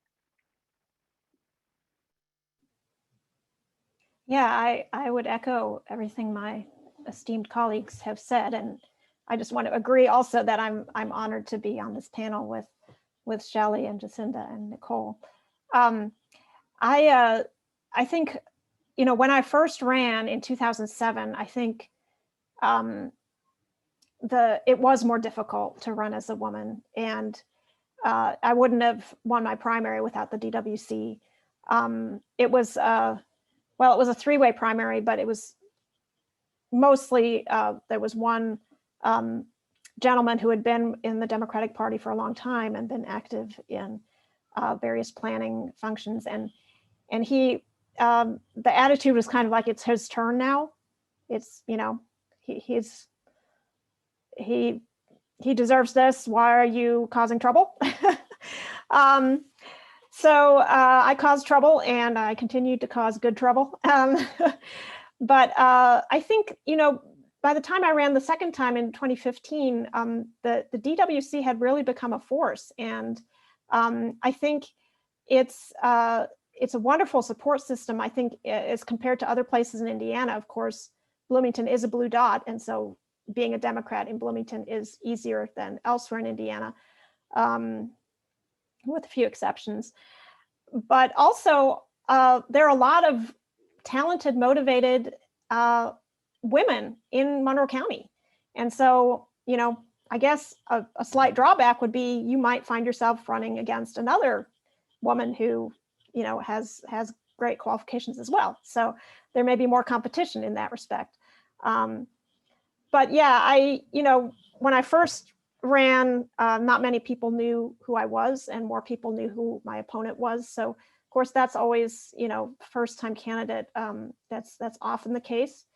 G: Yeah, I would echo everything my esteemed colleagues have said, and I just want to agree also that I'm honored to be on this panel with Shelli and Jacinda and Nicole. I think, when I first ran in 2007, I think it was more difficult to run as a woman, and I wouldn't have won my primary without the DWC. It was a three-way primary, but it was mostly there was one gentleman who had been in the Democratic Party for a long time and been active in various planning functions, and he the attitude was kind of like, it's his turn now. It's, you know, he deserves this. Why are you causing trouble? So I caused trouble, and I continued to cause good trouble. But I think, you know, by the time I ran the second time in 2015, the DWC had really become a force. And I think it's a wonderful support system. I think as compared to other places in Indiana, of course, Bloomington is a blue dot. And so being a Democrat in Bloomington is easier than elsewhere in Indiana, with a few exceptions. But also, there are a lot of talented, motivated women in Monroe County. And so, you know, I guess a slight drawback would be you might find yourself running against another woman who, you know, has great qualifications as well. So there may be more competition in that respect. But yeah, you know, when I first ran, not many people knew who I was, and more people knew who my opponent was. So of course, that's always, you know, first time candidate. That's often the case.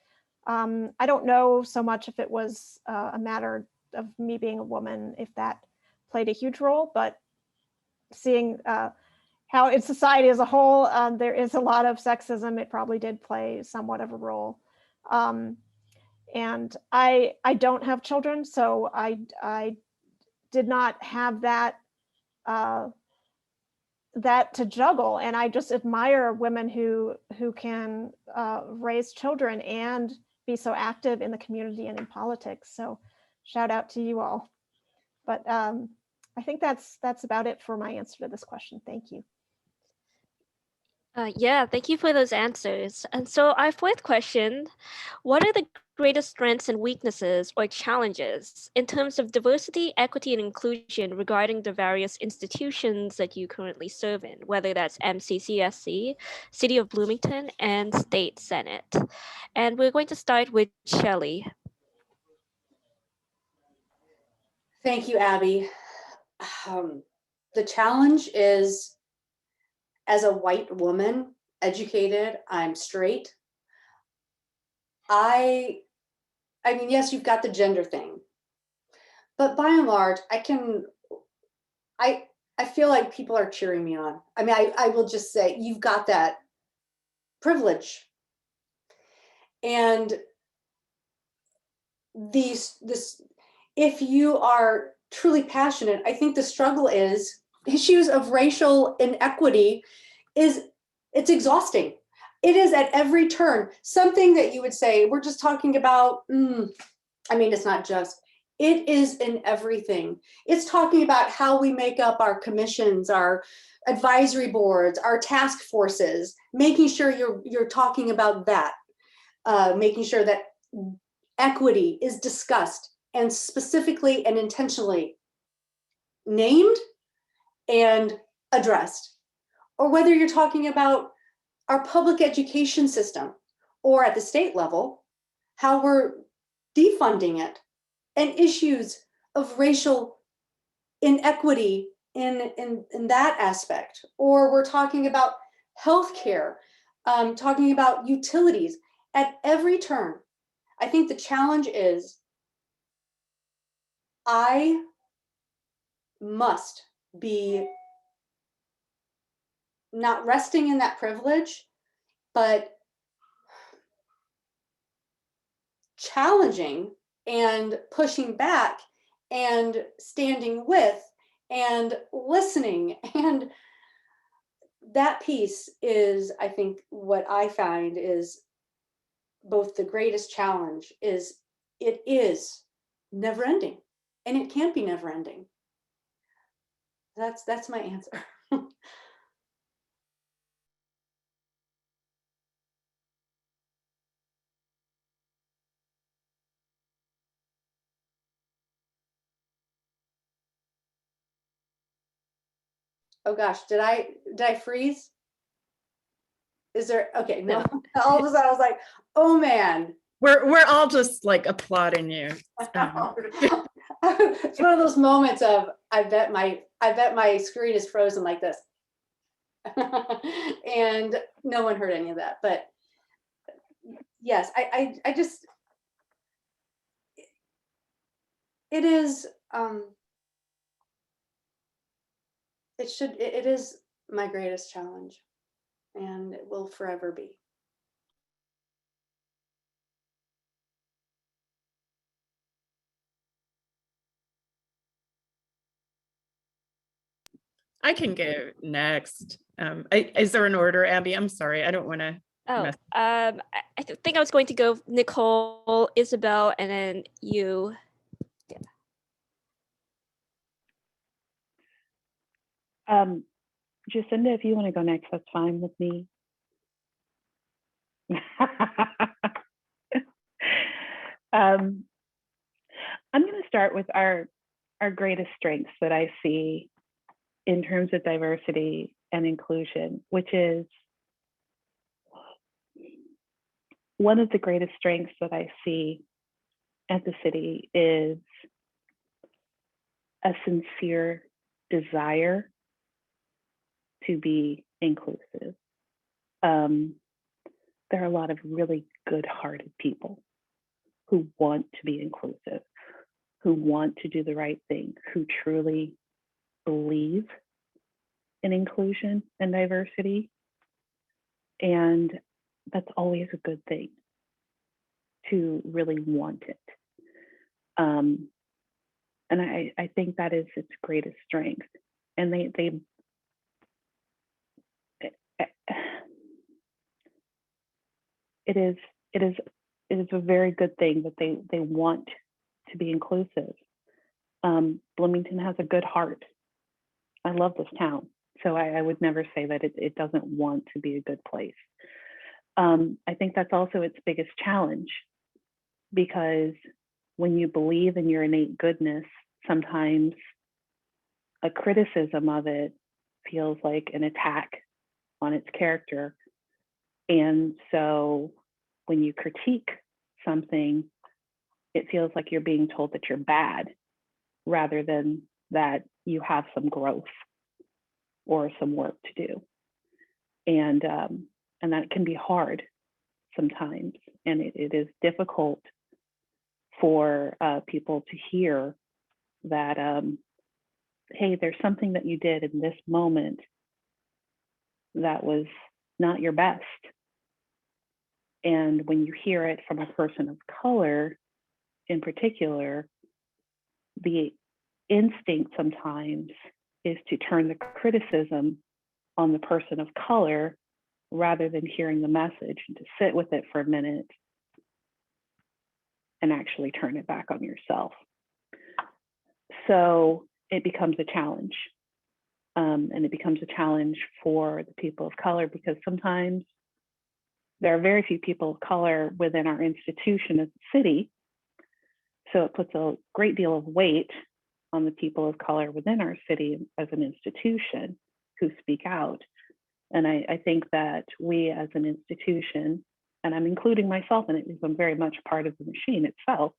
G: I don't know so much if it was a matter of me being a woman, if that played a huge role, but seeing how in society as a whole, there is a lot of sexism, it probably did play somewhat of a role. And I don't have children, so I did not have that that to juggle. And I just admire women who can raise children and be so active in the community and in politics. So shout out to you all. But I think that's about it for my answer to this question. Thank you.
E: Yeah, thank you for those answers. And so our fourth question, what are the greatest strengths and weaknesses or challenges in terms of diversity, equity, and inclusion regarding the various institutions that you currently serve in, whether that's MCCSC, City of Bloomington, and State Senate? And we're going to start with Shelli.
I: Thank you, Abby. The challenge is, as a white woman, educated, I'm straight. I mean, yes, you've got the gender thing, but by and large, I feel like people are cheering me on. I mean, I will just say, you've got that privilege. And if you are truly passionate, I think the struggle is issues of racial inequity it's exhausting. It is at every turn, something that you would say, we're just talking about, I mean, it's not just, it is in everything. It's talking about how we make up our commissions, our advisory boards, our task forces, making sure you're talking about that, making sure that equity is discussed and specifically and intentionally named and addressed. Or whether you're talking about our public education system, or at the state level, how we're defunding it, and issues of racial inequity in that aspect. Or we're talking about healthcare, talking about utilities at every turn. I think the challenge is I must be not resting in that privilege, but challenging and pushing back and standing with and listening. And that piece is, I think, what I find is both the greatest challenge is it is never ending, and it can't be never ending. That's my answer. Oh gosh, did I freeze? Is there, okay, no. All of a sudden I was like, oh man,
H: We're all just like applauding you.
I: It's one of those moments of I bet my screen is frozen like this. And no one heard any of that. But yes, I just it is it is my greatest challenge, and it will forever be.
H: I can go next. Is there an order, Abby? I'm sorry. I don't want to.
E: Oh,
H: mess-
E: I think I was going to go Nicole, Isabel, and then you.
F: Jacinda, if you want to go next, that's fine with me. I'm going to start with our greatest strengths that I see in terms of diversity and inclusion, which is one of the greatest strengths that I see at the city is a sincere desire to be inclusive. There are a lot of really good-hearted people who want to be inclusive, who want to do the right thing, who truly believe in inclusion and diversity. And that's always a good thing, to really want it. And I think that is its greatest strength. And it is a very good thing that they want to be inclusive. Bloomington has a good heart. I love this town, so I would never say that it doesn't want to be a good place. I think that's also its biggest challenge, because when you believe in your innate goodness, sometimes a criticism of it feels like an attack on its character. And so when you critique something, it feels like you're being told that you're bad, rather than that you have some growth or some work to do. And that can be hard sometimes. And it is difficult for people to hear that, hey, there's something that you did in this moment that was not your best. And when you hear it from a person of color in particular, the instinct sometimes is to turn the criticism on the person of color rather than hearing the message, and to sit with it for a minute and actually turn it back on yourself. So it becomes a challenge. And it becomes a challenge for the people of color, because sometimes there are very few people of color within our institution as a city. So it puts a great deal of weight on the people of color within our city as an institution who speak out. And I think that we as an institution, and I'm including myself in it because I'm very much part of the machine itself,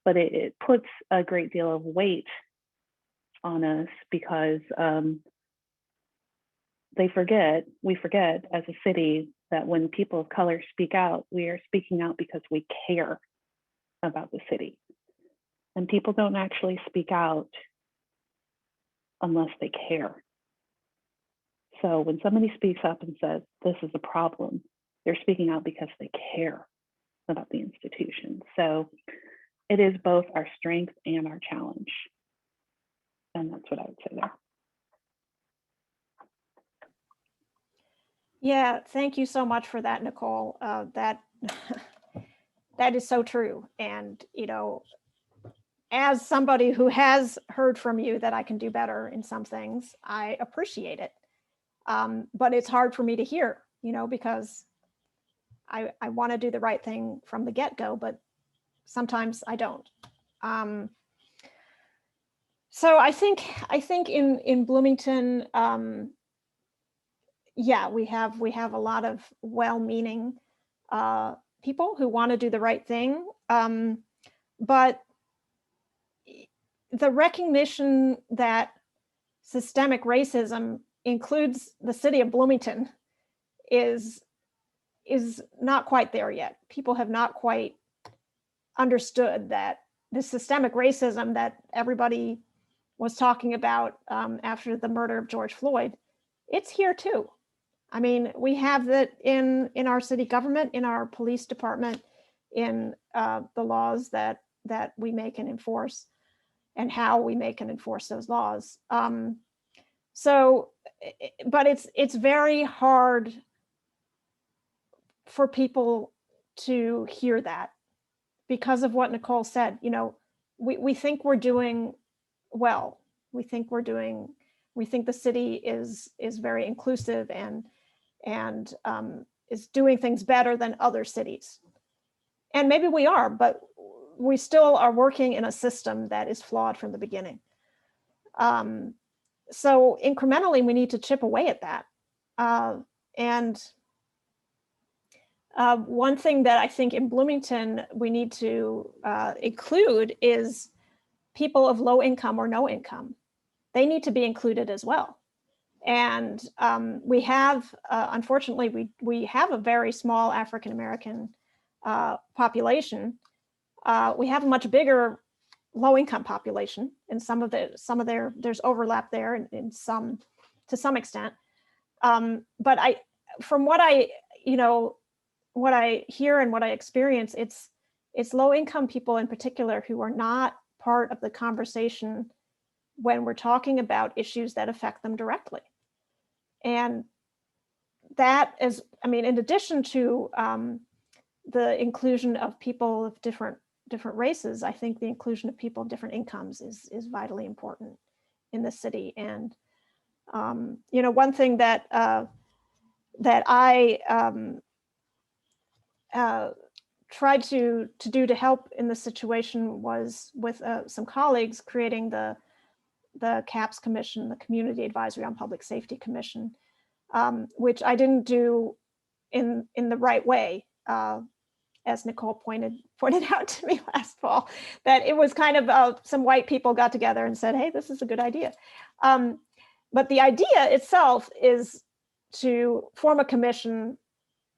F: but it puts a great deal of weight on us, because we forget as a city that when people of color speak out, we are speaking out because we care about the city. And people don't actually speak out unless they care. So when somebody speaks up and says, this is a problem, they're speaking out because they care about the institution. So it is both our strength and our challenge. And that's what I would say there.
G: Yeah, thank you so much for that, Nicole. That is so true. And, you know, as somebody who has heard from you that I can do better in some things, I appreciate it. But it's hard for me to hear, you know, because I want to do the right thing from the get-go, but sometimes I don't. So I think in Bloomington, yeah, we have a lot of well-meaning people who want to do the right thing. But the recognition that systemic racism includes the city of Bloomington is not quite there yet. People have not quite understood that the systemic racism that everybody was talking about after the murder of George Floyd, it's here too. I mean, we have that in our city government, in our police department, in the laws that we make and enforce, and how we make and enforce those laws. But it's very hard for people to hear that because of what Nicole said. You know, we think we're doing well. We think the city is very inclusive and is doing things better than other cities. And maybe we are, but we still are working in a system that is flawed from the beginning. So incrementally, we need to chip away at that. One thing that I think in Bloomington we need to include is people of low income or no income. They need to be included as well. And we have, unfortunately, we have a very small African-American population. We have a much bigger low-income population, and there's overlap there to some extent. But from what I hear and what I experience, it's low-income people in particular who are not part of the conversation when we're talking about issues that affect them directly. And that is, I mean, in addition to the inclusion of people of different races, I think the inclusion of people of different incomes is vitally important in the city. And one thing that I tried to do to help in the situation was with some colleagues creating the CAPS Commission, the Community Advisory on Public Safety Commission, which I didn't do in the right way. As Nicole pointed out to me last fall, that it was kind of some white people got together and said, hey, this is a good idea. But the idea itself is to form a commission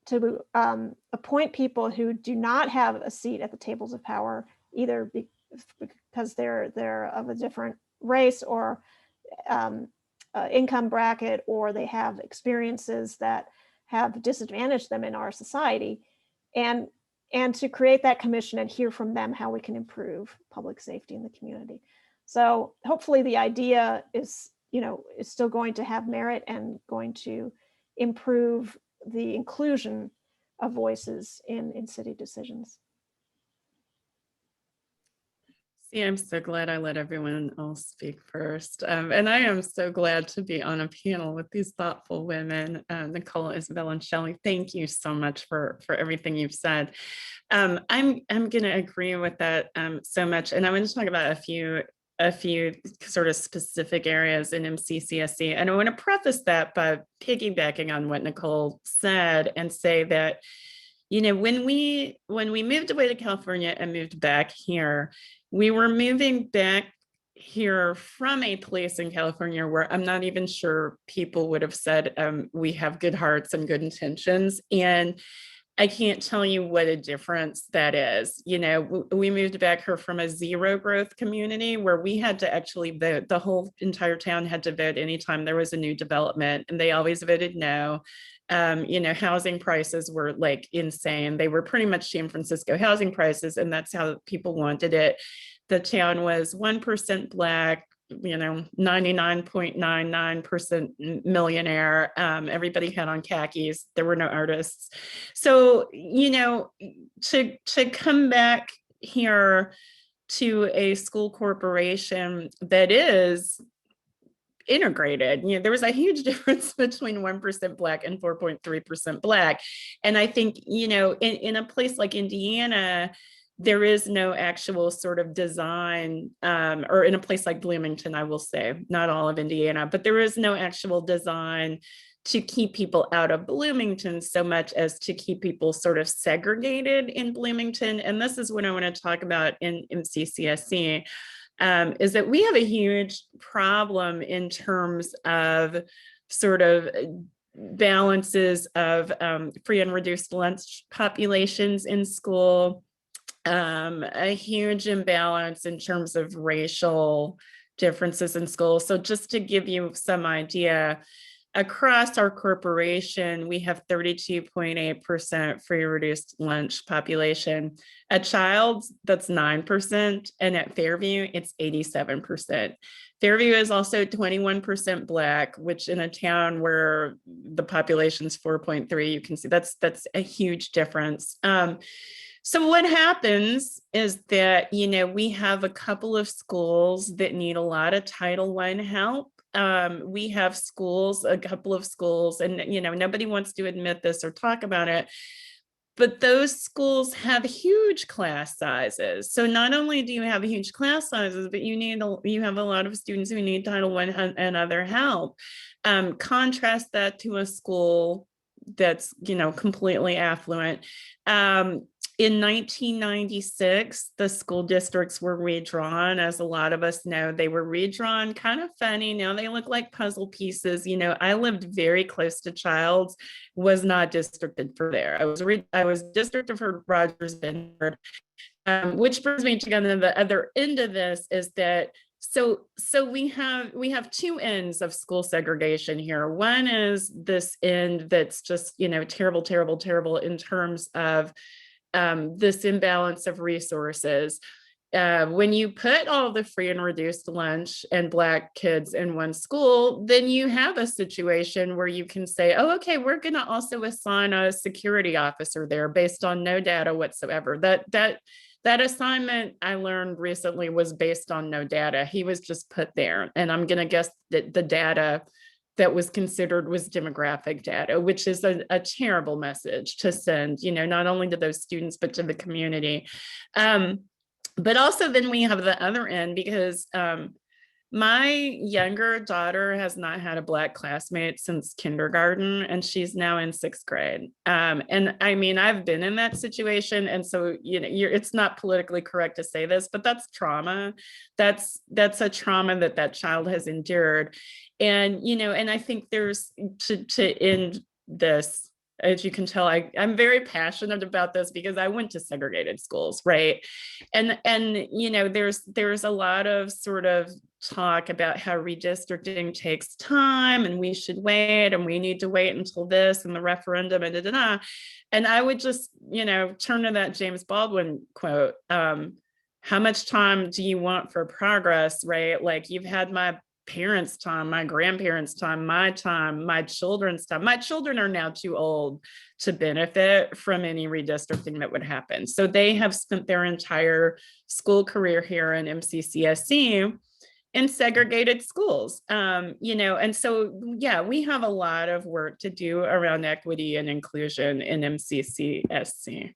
G: to appoint people who do not have a seat at the tables of power, either because they're of a different race or income bracket, or they have experiences that have disadvantaged them in our society, and to create that commission and hear from them how we can improve public safety in the community. So hopefully the idea is still going to have merit and going to improve the inclusion of voices in city decisions.
H: See, I'm so glad I let everyone else speak first. And I am so glad to be on a panel with these thoughtful women, Nicole, Isabel, and Shelli. Thank you so much for everything you've said. I'm going to agree with that so much. And I'm going to talk about a few sort of specific areas in MCCSC. And I want to preface that by piggybacking on what Nicole said and say that, when we moved away to California and moved back here, we were moving back here from a place in California where I'm not even sure people would have said we have good hearts and good intentions. And I can't tell you what a difference that is. We moved back here from a zero growth community where we had to actually vote. The whole entire town had to vote anytime there was a new development, and they always voted no. Housing prices were like insane. They were pretty much San Francisco housing prices, and that's how people wanted it. The town was 1% Black, 99.99% millionaire. Everybody had on khakis. There were no artists. So, to come back here to a school corporation that is integrated, there was a huge difference between 1% Black and 4.3% Black. And I think, in a place like Indiana, there is no actual sort of design, or in a place like Bloomington, I will say, not all of Indiana, but there is no actual design to keep people out of Bloomington so much as to keep people sort of segregated in Bloomington. And this is what I want to talk about in MCCSC, is that we have a huge problem in terms of sort of balances of free and reduced lunch populations in school, a huge imbalance in terms of racial differences in school. So just to give you some idea, across our corporation, we have 32.8% free reduced lunch population. At Childs, that's 9%, and at Fairview, it's 87%. Fairview is also 21% Black, which in a town where the population's 4.3, you can see that's a huge difference. So what happens is that, you know, we have a couple of schools that need a lot of Title I help. We have schools, a couple of schools, and, you know, nobody wants to admit this or talk about it, but those schools have huge class sizes. So not only do you have huge class sizes, but you have a lot of students who need Title I and other help. Contrast that to a school that's, you know, completely affluent. In 1996, the school districts were redrawn. As a lot of us know, they were redrawn, kind of funny. Now they look like puzzle pieces. You know, I lived very close to Childs, was not districted for there. I was districted for Rogers Vineyard, which brings me to kind of the other end of this is that so we have two ends of school segregation here. One is this end that's just, you know, terrible, terrible, terrible in terms of this imbalance of resources. When you put all the free and reduced lunch and Black kids in one school, then you have a situation where you can say, oh, okay, we're going to also assign a security officer there based on no data whatsoever. That assignment I learned recently was based on no data. He was just put there. And I'm going to guess that the data that was considered was demographic data, which is a terrible message to send, you know, not only to those students, but to the community. But also then we have the other end, because my younger daughter has not had a Black classmate since kindergarten, and she's now in 6th grade. And I mean, I've been in that situation. And so, you know, it's not politically correct to say this, but that's trauma. That's a trauma that child has endured. And, you know, and I think there's to end this, as you can tell, I'm very passionate about this because I went to segregated schools, right? And you know, there's a lot of sort of talk about how redistricting takes time and we should wait and we need to wait until this and the referendum and da-da-da. And I would just, you know, turn to that James Baldwin quote, how much time do you want for progress, right? Like, you've had my parents' time, my grandparents' time, my children's time. My children are now too old to benefit from any redistricting that would happen. So they have spent their entire school career here in MCCSC in segregated schools, you know, and so, yeah, we have a lot of work to do around equity and inclusion in MCCSC.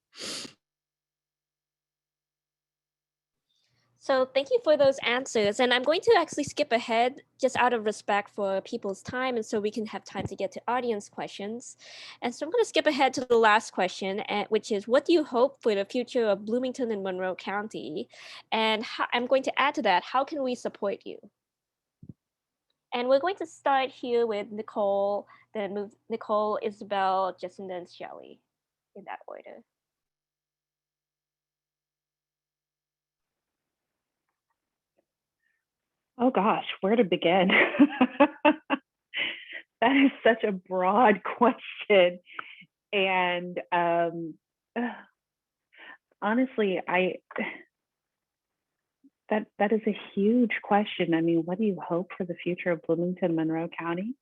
E: So thank you for those answers. And I'm going to actually skip ahead just out of respect for people's time, and so we can have time to get to audience questions. And so I'm going to skip ahead to the last question, which is, what do you hope for the future of Bloomington and Monroe County? And I'm going to add to that, how can we support you? And we're going to start here with Nicole, then move Nicole, Isabel, Jacinda, and Shelli in that order.
F: Oh gosh, where to begin? That is such a broad question. And honestly, that is a huge question. I mean, what do you hope for the future of Bloomington, Monroe County?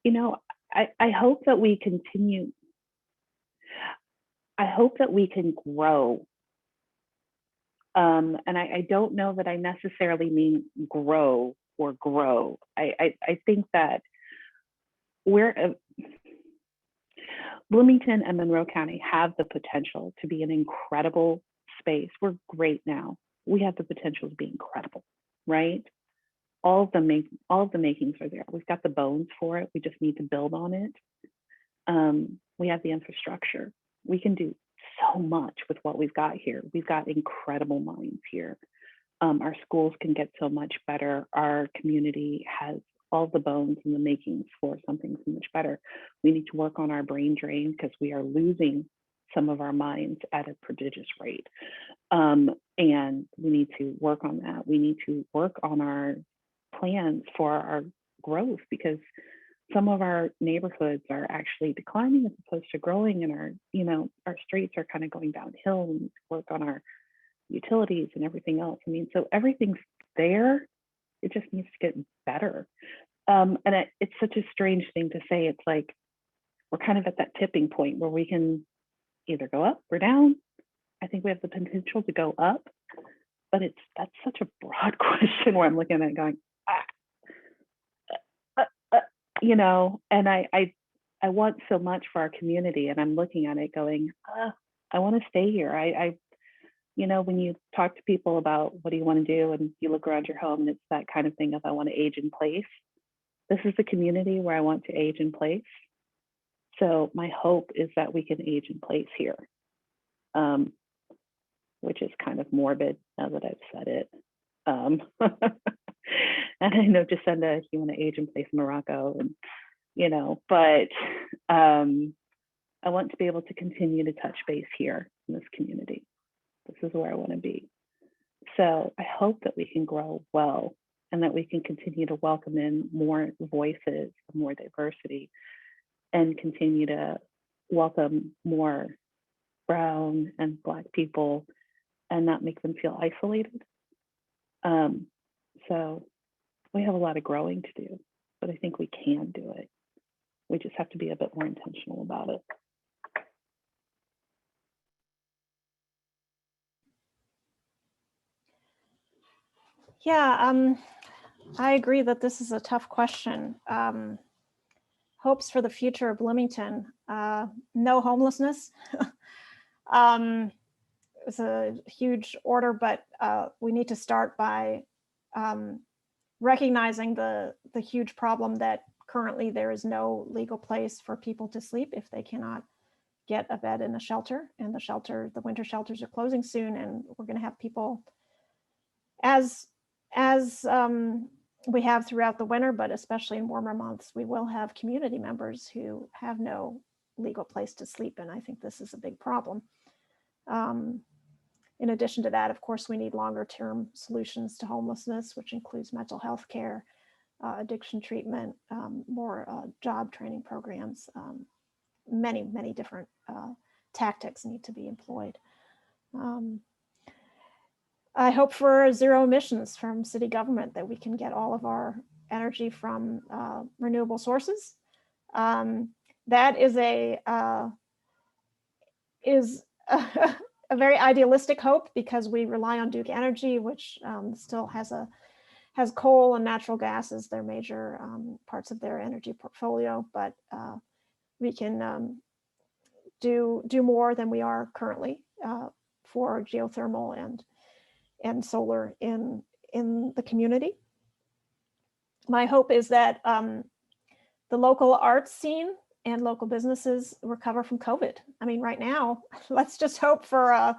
F: You know, I hope that we continue. I hope that we can grow. And I don't know that I necessarily mean grow or grow. I think that Bloomington and Monroe County have the potential to be an incredible space. We're great now. We have the potential to be incredible, right? all of the makings are there. We've got the bones for it. We just need to build on it. We have the infrastructure. We can do so much with what we've got here. We've got incredible minds here. Our schools can get so much better. Our community has all the bones and the makings for something so much better. We need to work on our brain drain because we are losing some of our minds at a prodigious rate. And we need to work on that. We need to work on our plans for our growth, because some of our neighborhoods are actually declining as opposed to growing, and our streets are kind of going downhill. We need to work on our utilities and everything else. I mean, so everything's there. It just needs to get better. And it's such a strange thing to say. It's like we're kind of at that tipping point where we can either go up or down. I think we have the potential to go up, but that's such a broad question where I'm looking at it going, and I want so much for our community, and I'm looking at it going, I want to stay here. When you talk to people about what do you want to do, and you look around your home, and it's that kind of thing of I want to age in place. This is the community where I want to age in place. So my hope is that we can age in place here, which is kind of morbid now that I've said it. And I know Jacinda, you want to age in place in Morocco, and but I want to be able to continue to touch base here in this community. This is where I want to be. So I hope that we can grow well, and that we can continue to welcome in more voices, more diversity, and continue to welcome more Brown and Black people and not make them feel isolated. So we have a lot of growing to do, but I think we can do it. We just have to be a bit more intentional about it.
G: Yeah, I agree that this is a tough question. Hopes for the future of Bloomington. No homelessness. It's a huge order, but we need to start by recognizing the huge problem that currently there is no legal place for people to sleep if they cannot get a bed in a shelter, and the winter shelters are closing soon, and we're going to have people as we have throughout the winter, but especially in warmer months, we will have community members who have no legal place to sleep. And I think this is a big problem. In addition to that, of course, we need longer term solutions to homelessness, which includes mental health care, addiction treatment, more job training programs. Many different tactics need to be employed. I hope for zero emissions from city government, that we can get all of our energy from renewable sources. That is a very idealistic hope, because we rely on Duke Energy, which still has coal and natural gas as their major parts of their energy portfolio. But we can do more than we are currently for geothermal and solar in the community. My hope is that the local arts scene and local businesses recover from COVID. I mean, right now, let's just hope for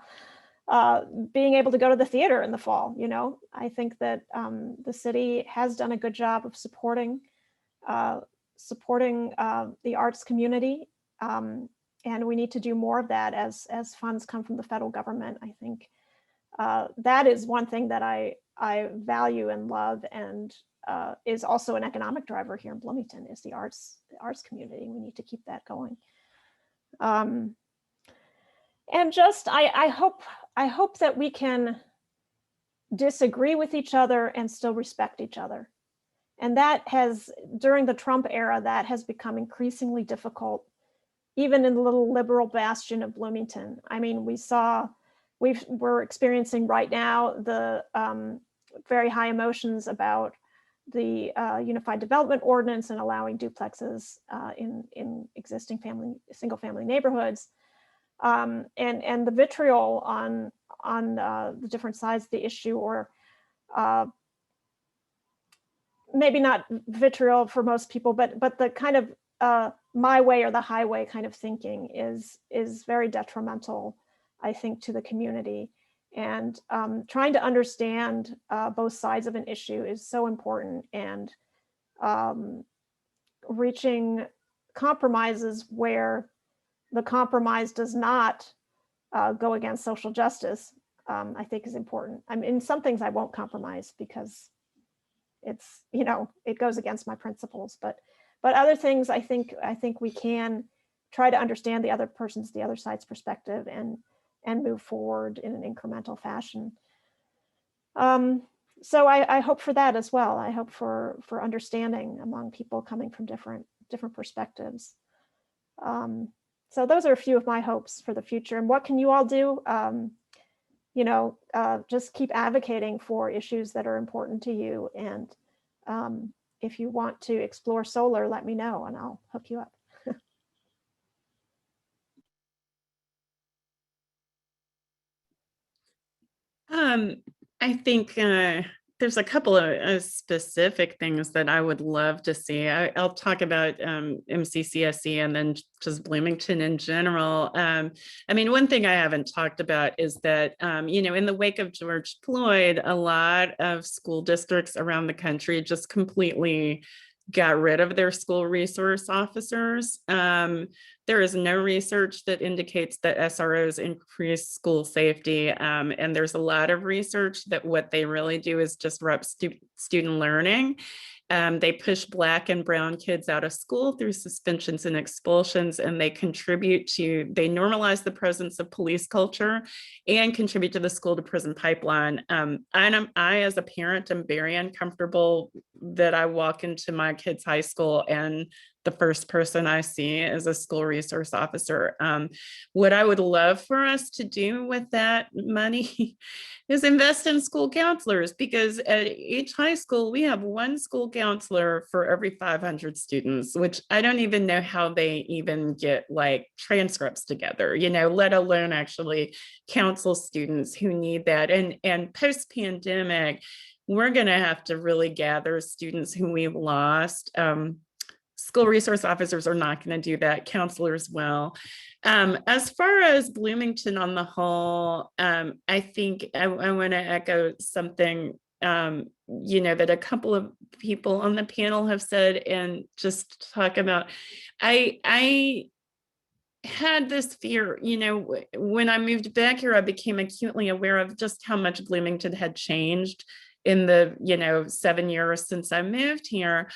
G: being able to go to the theater in the fall. I think that the city has done a good job of supporting the arts community, and we need to do more of that as funds come from the federal government. I think that is one thing that I value and love, and is also an economic driver here in Bloomington, is the arts community. We need to keep that going. And just I hope that we can disagree with each other and still respect each other. And that has, during the Trump era, that has become increasingly difficult, even in the little liberal bastion of Bloomington. I mean, we're experiencing right now the very high emotions about the Unified Development Ordinance and allowing duplexes in existing single-family neighborhoods, and the vitriol on the different sides of the issue, or maybe not vitriol for most people, but the kind of my way or the highway kind of thinking is very detrimental, I think, to the community. And trying to understand both sides of an issue is so important, and reaching compromises where the compromise does not go against social justice, I think is important. I mean, in some things I won't compromise because it's, it goes against my principles, but other things I think we can try to understand the other side's perspective and move forward in an incremental fashion. So I hope for that as well. I hope for understanding among people coming from different perspectives. So those are a few of my hopes for the future. And what can you all do? Just keep advocating for issues that are important to you. And if you want to explore solar, let me know and I'll hook you up.
H: I think there's a couple of specific things that I would love to see. I'll talk about MCCSC and then just Bloomington in general. I mean, one thing I haven't talked about is that, in the wake of George Floyd, a lot of school districts around the country just completely got rid of their school resource officers. There is no research that indicates that SROs increase school safety. And there's a lot of research that what they really do is disrupt student learning. They push Black and brown kids out of school through suspensions and expulsions, and they normalize the presence of police culture and contribute to the school to prison pipeline. I, as a parent, am very uncomfortable that I walk into my kid's high school and the first person I see is a school resource officer. What I would love for us to do with that money is invest in school counselors, because at each high school, we have one school counselor for every 500 students, which I don't even know how they even get like transcripts together, let alone actually counsel students who need that. And post-pandemic, we're gonna have to really gather students who we've lost. School resource officers are not going to do that. Counselors will. As far as Bloomington on the whole, I think I want to echo something, that a couple of people on the panel have said, and just talk about, I had this fear, when I moved back here, I became acutely aware of just how much Bloomington had changed in the, 7 years since I moved here.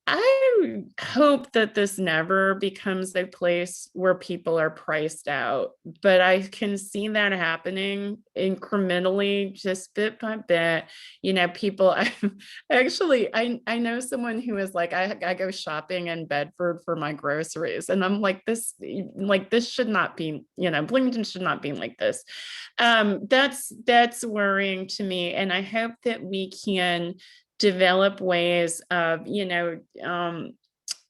H: I hope that this never becomes a place where people are priced out, but I can see that happening incrementally, just bit by bit. People, I know someone who is like, I go shopping in Bedford for my groceries, and I'm like, this should not be, Bloomington should not be like this. That's worrying to me, and I hope that we can develop ways of,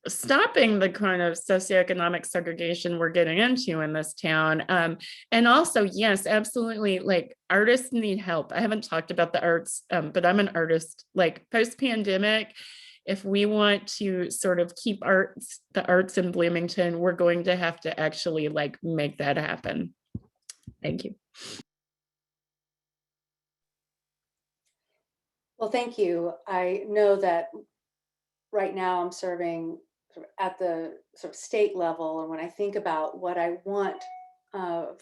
H: stopping the kind of socioeconomic segregation we're getting into in this town. And also, yes, absolutely, like artists need help. I haven't talked about the arts, but I'm an artist. Like post-pandemic, if we want to sort of keep the arts in Bloomington, we're going to have to actually like make that happen. Thank you.
I: Well, thank you. I know that right now I'm serving sort of at the sort of state level, and when I think about what I want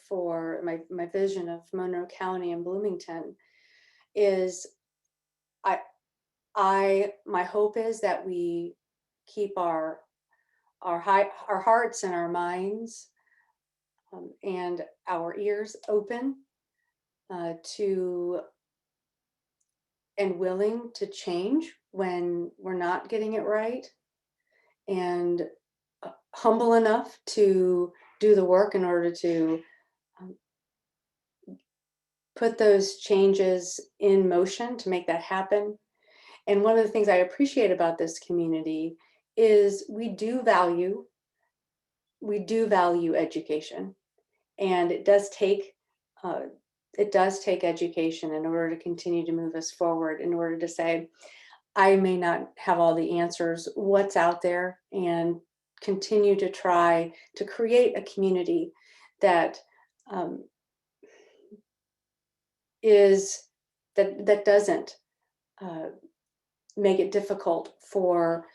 I: for my vision of Monroe County and Bloomington, is my hope is that we keep our hearts and our minds and our ears open to and willing to change when we're not getting it right, and humble enough to do the work in order to put those changes in motion to make that happen. And one of the things I appreciate about this community is we do value education, and it does take education in order to continue to move us forward, in order to say, I may not have all the answers, what's out there, and continue to try to create a community that that doesn't make it difficult for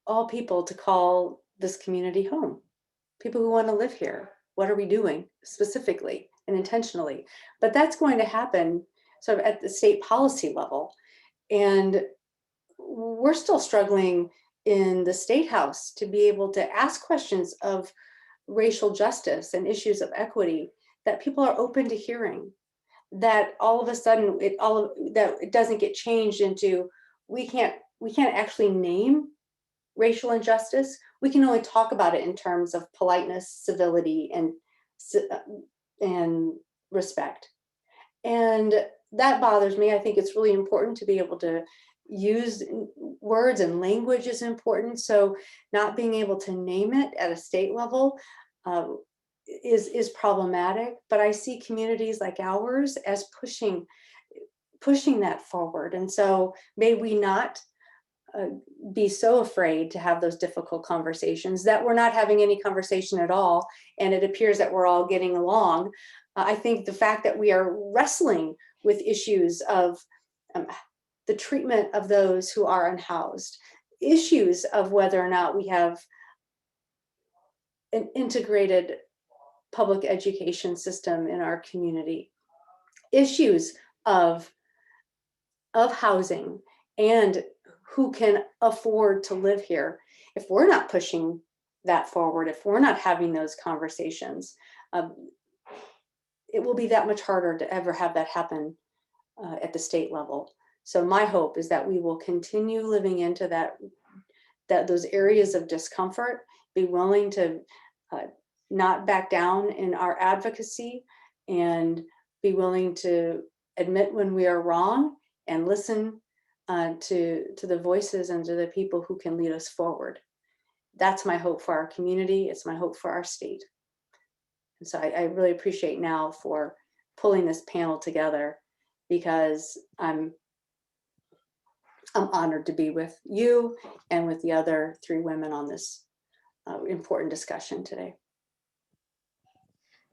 I: all people to call this community home. People who want to live here. What are we doing specifically and intentionally? But that's going to happen sort of at the state policy level. And we're still struggling in the State House to be able to ask questions of racial justice and issues of equity that people are open to hearing. That all of a sudden it doesn't get changed into we can't actually name racial injustice. We can only talk about it in terms of politeness, civility, and respect. And that bothers me. I think it's really important to be able to use words, and language is important. So not being able to name it at a state level is problematic. But I see communities like ours as pushing that forward. And so may we not be so afraid to have those difficult conversations that we're not having any conversation at all, and it appears that we're all getting along. I think the fact that we are wrestling with issues of the treatment of those who are unhoused, issues of whether or not we have an integrated public education system in our community, issues of housing and who can afford to live here. If we're not pushing that forward, if we're not having those conversations, it will be that much harder to ever have that happen at the state level. So my hope is that we will continue living into those areas of discomfort, be willing to not back down in our advocacy, and be willing to admit when we are wrong and listen to the voices and to the people who can lead us forward. That's my hope for our community. It's my hope for our state. And so I really appreciate now for pulling this panel together, because I'm honored to be with you and with the other 3 women on this important discussion today.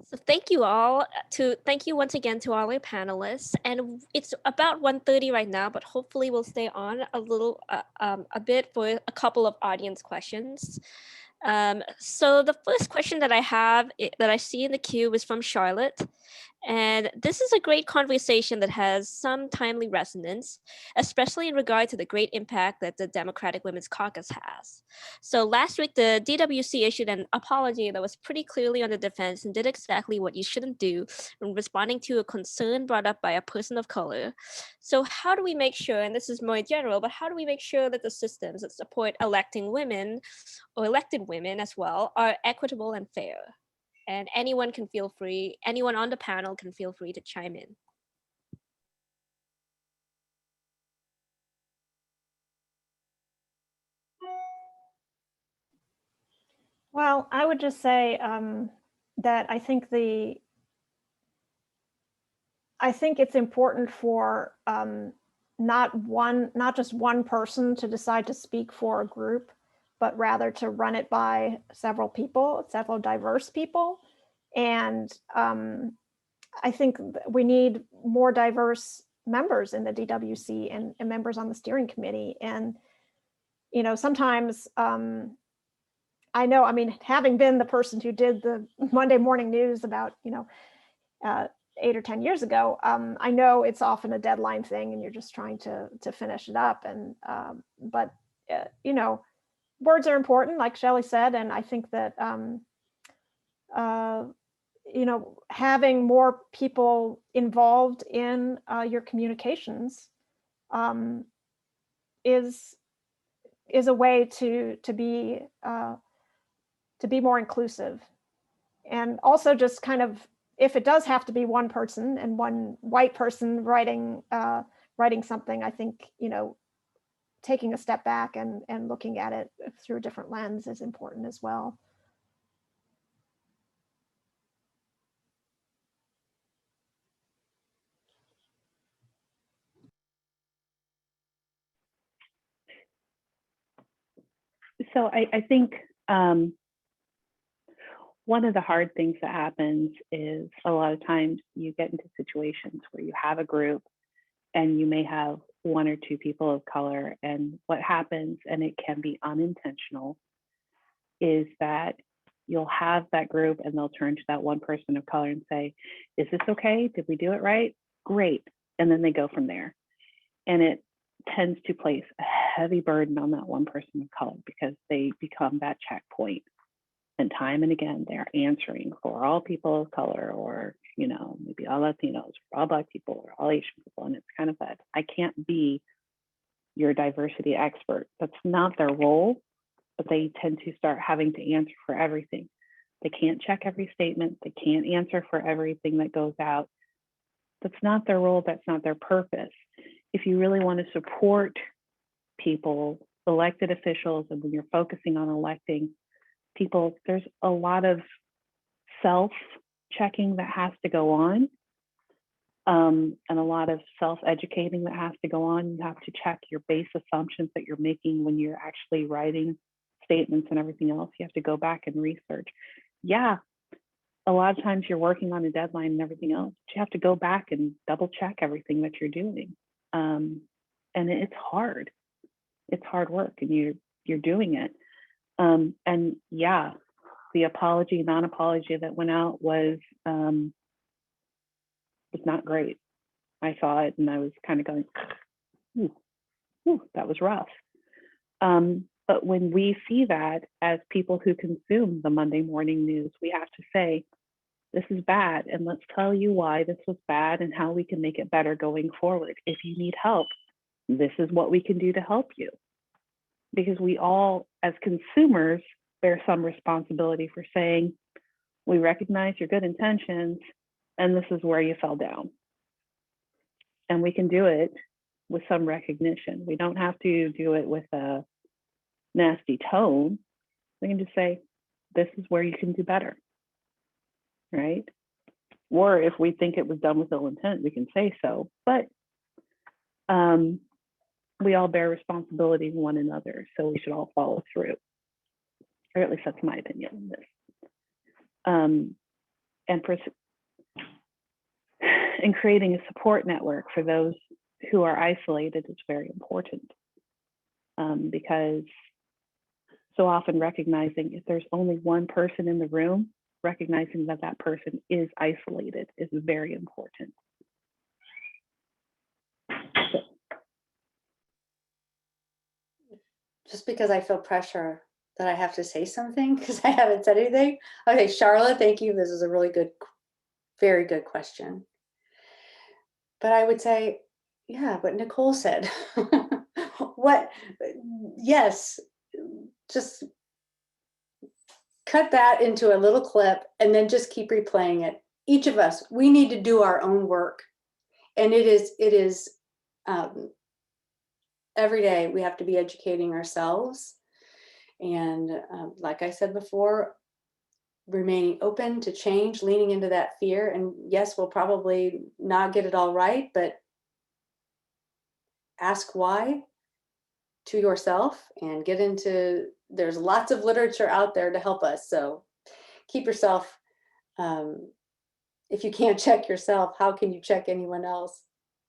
E: So thank you all. Thank you once again to all our panelists. And it's about 1:30 right now, but hopefully we'll stay on a bit for a couple of audience questions. So the first question that I have that I see in the queue is from Charlotte. And this is a great conversation that has some timely resonance, especially in regard to the great impact that the Democratic Women's Caucus has. So last week, the DWC issued an apology that was pretty clearly on the defense and did exactly what you shouldn't do in responding to a concern brought up by a person of color. So how do we make sure, and this is more general, but how do we make sure that the systems that support electing women or elected women as well are equitable and fair? And anyone on the panel can feel free to chime in.
G: Well, I would just say that I think it's important for not just one person to decide to speak for a group, but rather to run it by several diverse people. And I think we need more diverse members in the DWC and members on the steering committee. And, sometimes I know, having been the person who did the Monday morning news about, 8 or 10 years ago, I know it's often a deadline thing and you're just trying to finish it up. And, but words are important, like Shelli said. And I think that, having more people involved in your communications is a way to be more inclusive. And also just kind of, if it does have to be one person and one white person writing something, I think, taking a step back and looking at it through a different lens is important as well.
F: So I think one of the hard things that happens is a lot of times you get into situations where you have a group and you may have one or two people of color, and what happens, and it can be unintentional, is that you'll have that group and they'll turn to that one person of color and say, is this okay? Did we do it right? Great. And then they go from there. And it tends to place a heavy burden on that one person of color because they become that checkpoint. And time and again, they're answering for all people of color, or, you know, maybe all Latinos, or all Black people, or all Asian people. And it's kind of that, I can't be your diversity expert. That's not their role, but they tend to start having to answer for everything. They can't check every statement. They can't answer for everything that goes out. That's not their role. That's not their purpose. If you really want to support people, elected officials, and when you're focusing on electing people, there's a lot of self-checking that has to go on, and a lot of self-educating that has to go on. You have to check your base assumptions that you're making when you're actually writing statements and everything else. You have to go back and research. Yeah, a lot of times you're working on a deadline and everything else, but you have to go back and double check everything that you're doing. And it's hard. It's hard work, and you're doing it. And yeah, the apology, non-apology that went out was not great. I saw it and I was kind of going, ooh, that was rough. But when we see that as people who consume the Monday morning news, we have to say, this is bad, and let's tell you why this was bad and how we can make it better going forward. If you need help, this is what we can do to help you. Because we all, as consumers, bear some responsibility for saying, we recognize your good intentions, and this is where you fell down. And we can do it with some recognition. We don't have to do it with a nasty tone. We can just say, this is where you can do better, right? Or if we think it was done with ill intent, we can say so. But we all bear responsibility to one another, so we should all follow through. Or at least that's my opinion on this. And creating a support network for those who are isolated is very important, because so often recognizing if there's only one person in the room, recognizing that that person is isolated is very important.
I: Just because I feel pressure that I have to say something because I haven't said anything. Okay, Charlotte, thank you. This is a really good, very good question. But I would say, yeah, what Nicole said. Yes, just cut that into a little clip and then just keep replaying it. Each of us, we need to do our own work. And it is every day we have to be educating ourselves. And like I said before, remaining open to change, leaning into that fear. And yes, we'll probably not get it all right, but ask why to yourself and get into, there's lots of literature out there to help us. So keep yourself, if you can't check yourself, how can you check anyone else?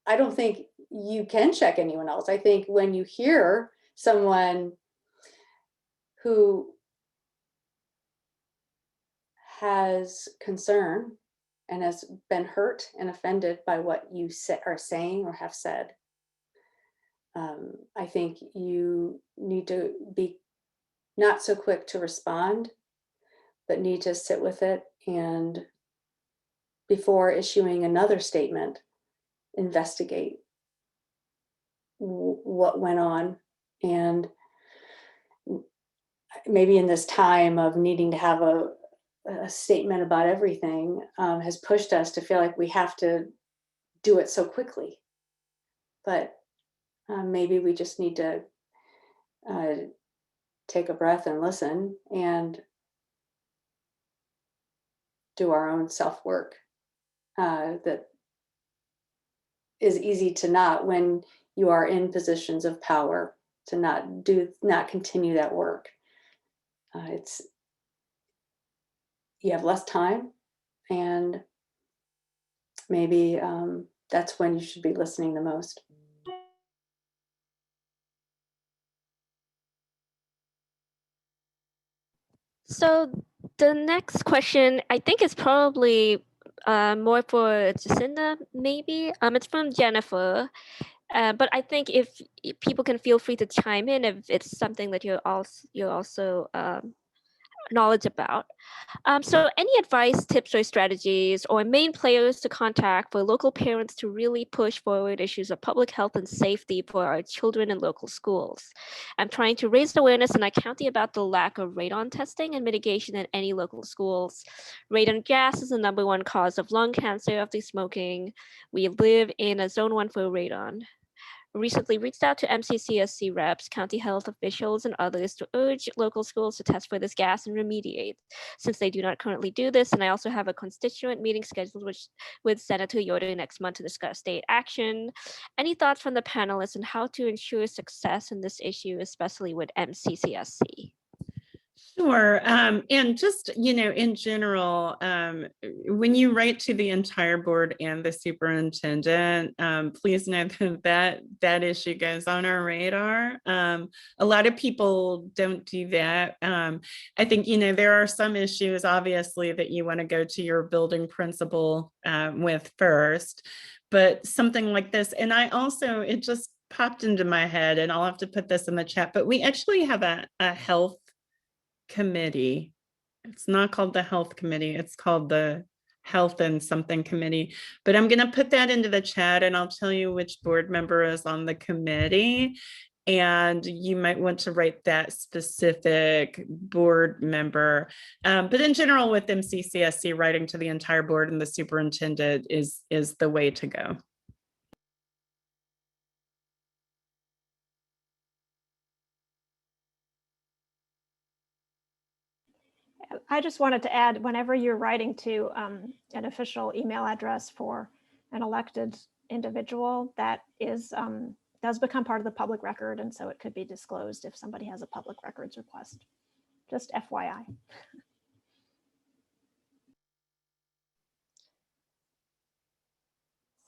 I: I don't think you can check anyone else. I think when you hear someone who has concern and has been hurt and offended by what you are saying or have said, I think you need to be not so quick to respond, but need to sit with it, and before issuing another statement, investigate what went on. And maybe in this time of needing to have a statement about everything has pushed us to feel like we have to do it so quickly. But maybe we just need to take a breath and listen and do our own self-work. That is easy to not when you are in positions of power, to not continue that work. you have less time, and maybe that's when you should be listening the most.
E: So the next question, I think, is probably more for Jacinda, maybe. It's from Jennifer. But I think if people can feel free to chime in if it's something that you're also knowledge about. So any advice, tips, or strategies or main players to contact for local parents to really push forward issues of public health and safety for our children in local schools? I'm trying to raise awareness in our county about the lack of radon testing and mitigation in any local schools. Radon gas is the #1 cause of lung cancer after smoking. We live in a zone 1 for radon. Recently reached out to MCCSC reps, county health officials, and others to urge local schools to test for this gas and remediate, since they do not currently do this. And I also have a constituent meeting scheduled with Senator Yoder next month to discuss state action. Any thoughts from the panelists on how to ensure success in this issue, especially with MCCSC?
H: Sure. And just, in general, when you write to the entire board and the superintendent, please know that issue goes on our radar. A lot of people don't do that. I think, there are some issues, obviously, that you want to go to your building principal with first, but something like this. And it just popped into my head, and I'll have to put this in the chat, but we actually have a health committee. It's not called the health committee, it's called the health and something committee, but I'm going to put that into the chat and I'll tell you which board member is on the committee, and you might want to write that specific board member. But in general, with MCCSC, writing to the entire board and the superintendent is the way to go.
G: I just wanted to add, whenever you're writing to an official email address for an elected individual, that does become part of the public record, and so it could be disclosed if somebody has a public records request. Just FYI.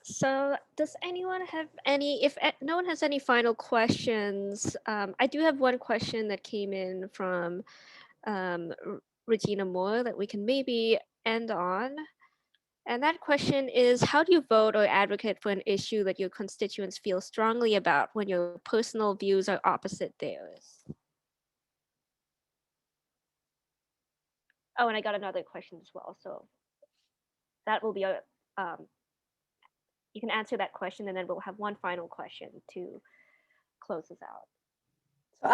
E: So does anyone have any, if no one has any final questions, I do have one question that came in from Regina Moore that we can maybe end on. And that question is, how do you vote or advocate for an issue that your constituents feel strongly about when your personal views are opposite theirs? Oh, and I got another question as well. So that will be a, you can answer that question, and then we'll have one final question to close us out.
I: So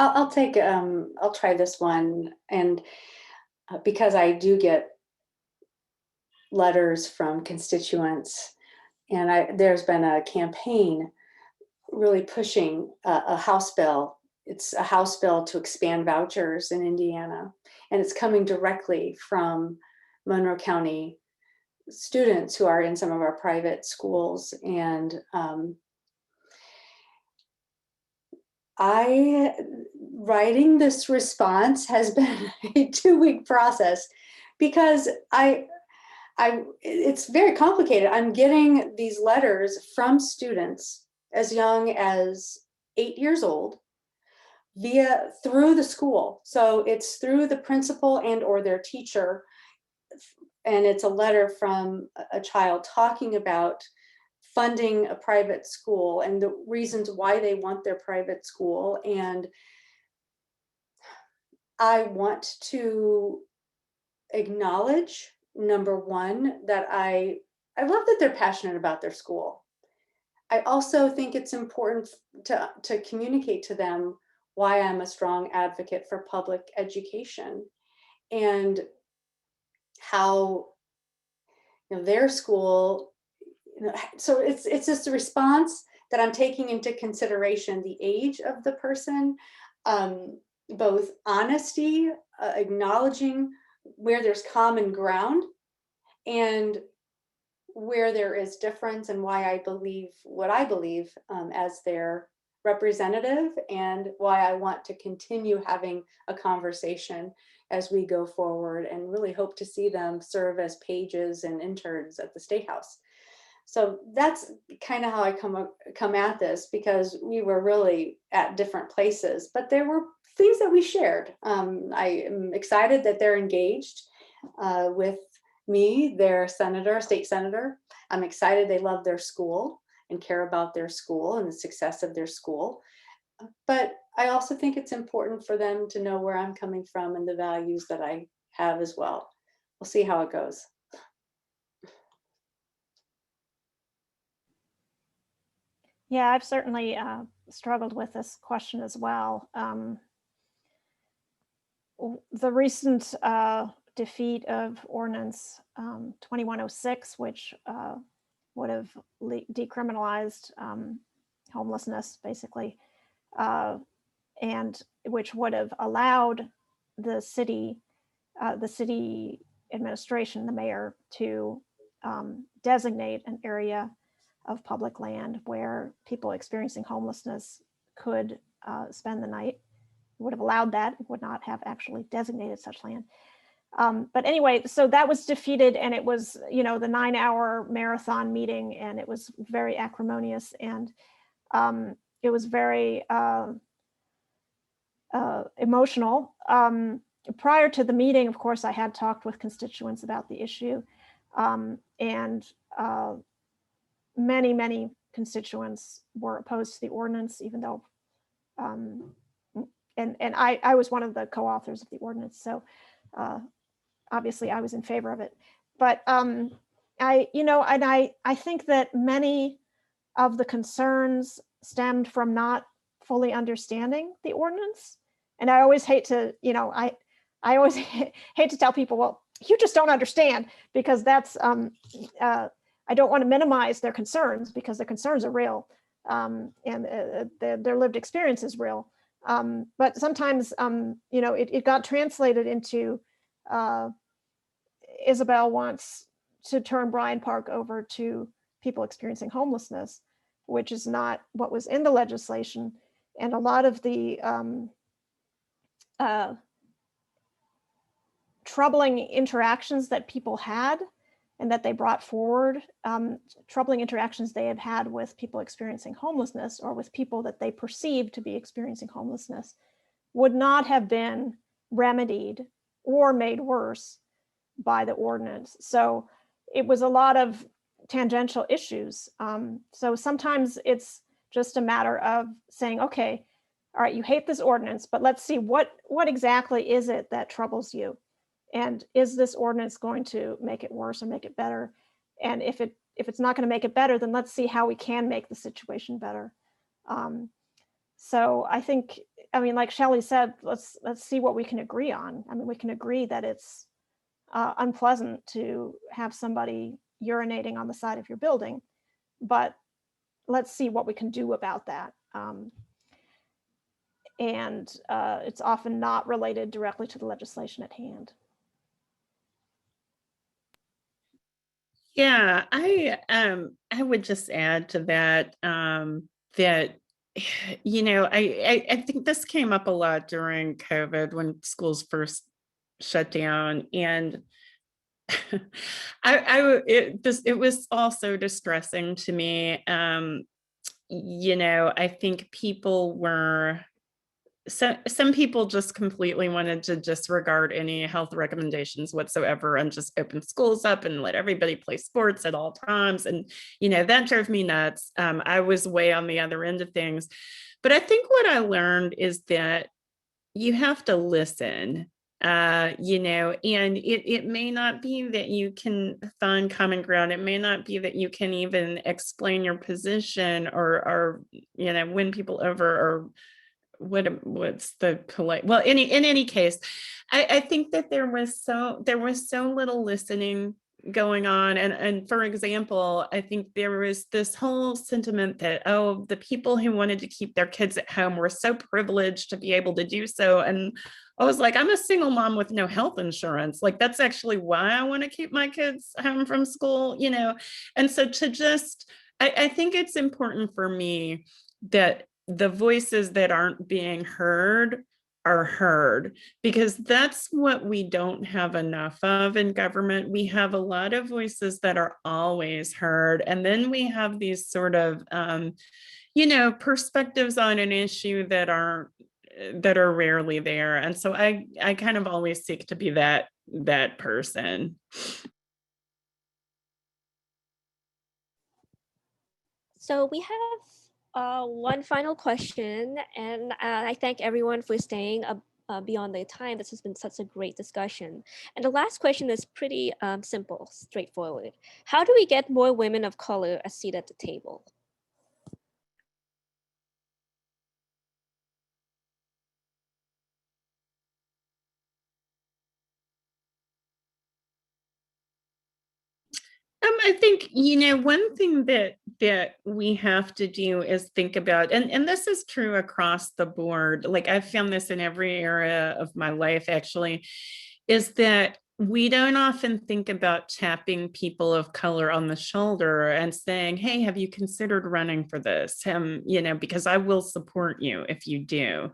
I: I'll try this one, and because I do get letters from constituents, and there's been a campaign really pushing a House bill. It's a House bill to expand vouchers in Indiana, and it's coming directly from Monroe County students who are in some of our private schools. And writing this response has been a 2-week process, because it's very complicated. I'm getting these letters from students as young as 8 years old through the school. So it's through the principal and or their teacher. And it's a letter from a child talking about funding a private school and the reasons why they want their private school. And I want to acknowledge, number one, that I love that they're passionate about their school. I also think it's important to communicate to them why I'm a strong advocate for public education, and how their school, so it's just a response that I'm taking into consideration the age of the person, both honesty, acknowledging where there's common ground and where there is difference, and why I believe what I believe as their representative, and why I want to continue having a conversation. as we go forward, and really hope to see them serve as pages and interns at the State House. So that's kind of how I come at this, because we were really at different places, but there were things that we shared. I am excited that they're engaged with me, their senator, state senator. I'm excited they love their school and care about their school and the success of their school. But I also think it's important for them to know where I'm coming from and the values that I have as well. We'll see how it goes.
G: Yeah, I've certainly struggled with this question as well. The recent defeat of Ordinance 2106, which would have decriminalized homelessness, basically, and which would have allowed the city administration, the mayor, to designate an area of public land where people experiencing homelessness could spend the night. It would have allowed that. It would not have actually designated such land. But anyway, so that was defeated, and it was, the 9-hour marathon meeting, and it was very acrimonious, and it was very emotional. Prior to the meeting, of course, I had talked with constituents about the issue, and many constituents were opposed to the ordinance, even though, and I was one of the co-authors of the ordinance, so obviously I was in favor of it. But I think that many of the concerns stemmed from not fully understanding the ordinance. And I always hate to, I always hate to tell people, well, you just don't understand, because that's, I don't want to minimize their concerns, because their concerns are real, and their lived experience is real. But sometimes, it got translated into, Isabel wants to turn Bryant Park over to people experiencing homelessness, which is not what was in the legislation. And a lot of the troubling interactions that people had and that they brought forward, troubling interactions they had had with people experiencing homelessness, or with people that they perceived to be experiencing homelessness, would not have been remedied or made worse by the ordinance. So it was a lot of tangential issues. So sometimes it's just a matter of saying, okay, all right, you hate this ordinance, but let's see what exactly is it that troubles you? And is this ordinance going to make it worse or make it better? And if it's not going to make it better, then let's see how we can make the situation better. So I think, like Shelli said, let's see what we can agree on. We can agree that it's unpleasant to have somebody urinating on the side of your building, but let's see what we can do about that. And it's often not related directly to the legislation at hand.
H: Yeah, I would just add to that, that, I think this came up a lot during COVID when schools first shut down, and it was also distressing to me. I think people were, some people just completely wanted to disregard any health recommendations whatsoever and just open schools up and let everybody play sports at all times. And, that drove me nuts. I was way on the other end of things. But I think what I learned is that you have to listen, and it may not be that you can find common ground. It may not be that you can even explain your position or win people over, or what's the polite, well, in any case, I think that there was so little listening going on. And for example, I think there was this whole sentiment that, oh, the people who wanted to keep their kids at home were so privileged to be able to do so. And I was like, I'm a single mom with no health insurance. Like, that's actually why I want to keep my kids home from school, And so I think it's important for me that the voices that aren't being heard are heard, because that's what we don't have enough of in government. We have a lot of voices that are always heard, and then we have these sort of perspectives on an issue that are rarely there. And so I kind of always seek to be that person.
E: So we have one final question, and I thank everyone for staying beyond their time. This has been such a great discussion. And the last question is pretty simple, straightforward. How do we get more women of color a seat at the table?
H: I think, one thing that we have to do is think about, and this is true across the board, like I've found this in every area of my life actually, is that we don't often think about tapping people of color on the shoulder and saying, hey, have you considered running for this? Because I will support you if you do.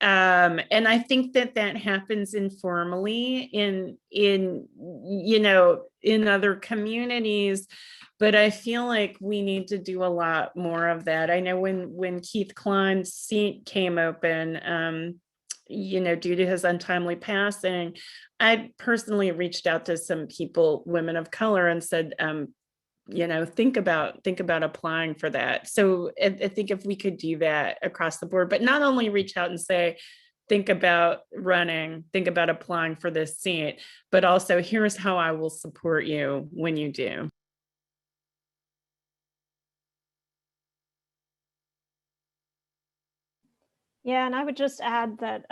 H: And I think that happens informally in other communities, but I feel like we need to do a lot more of that. I know when Keith Klein's seat came open, due to his untimely passing, I personally reached out to some people, women of color, and said, think about applying for that. So I think if we could do that across the board, but not only reach out and say, think about running, think about applying for this seat, but also here's how I will support you when you do.
G: Yeah, and I would just add that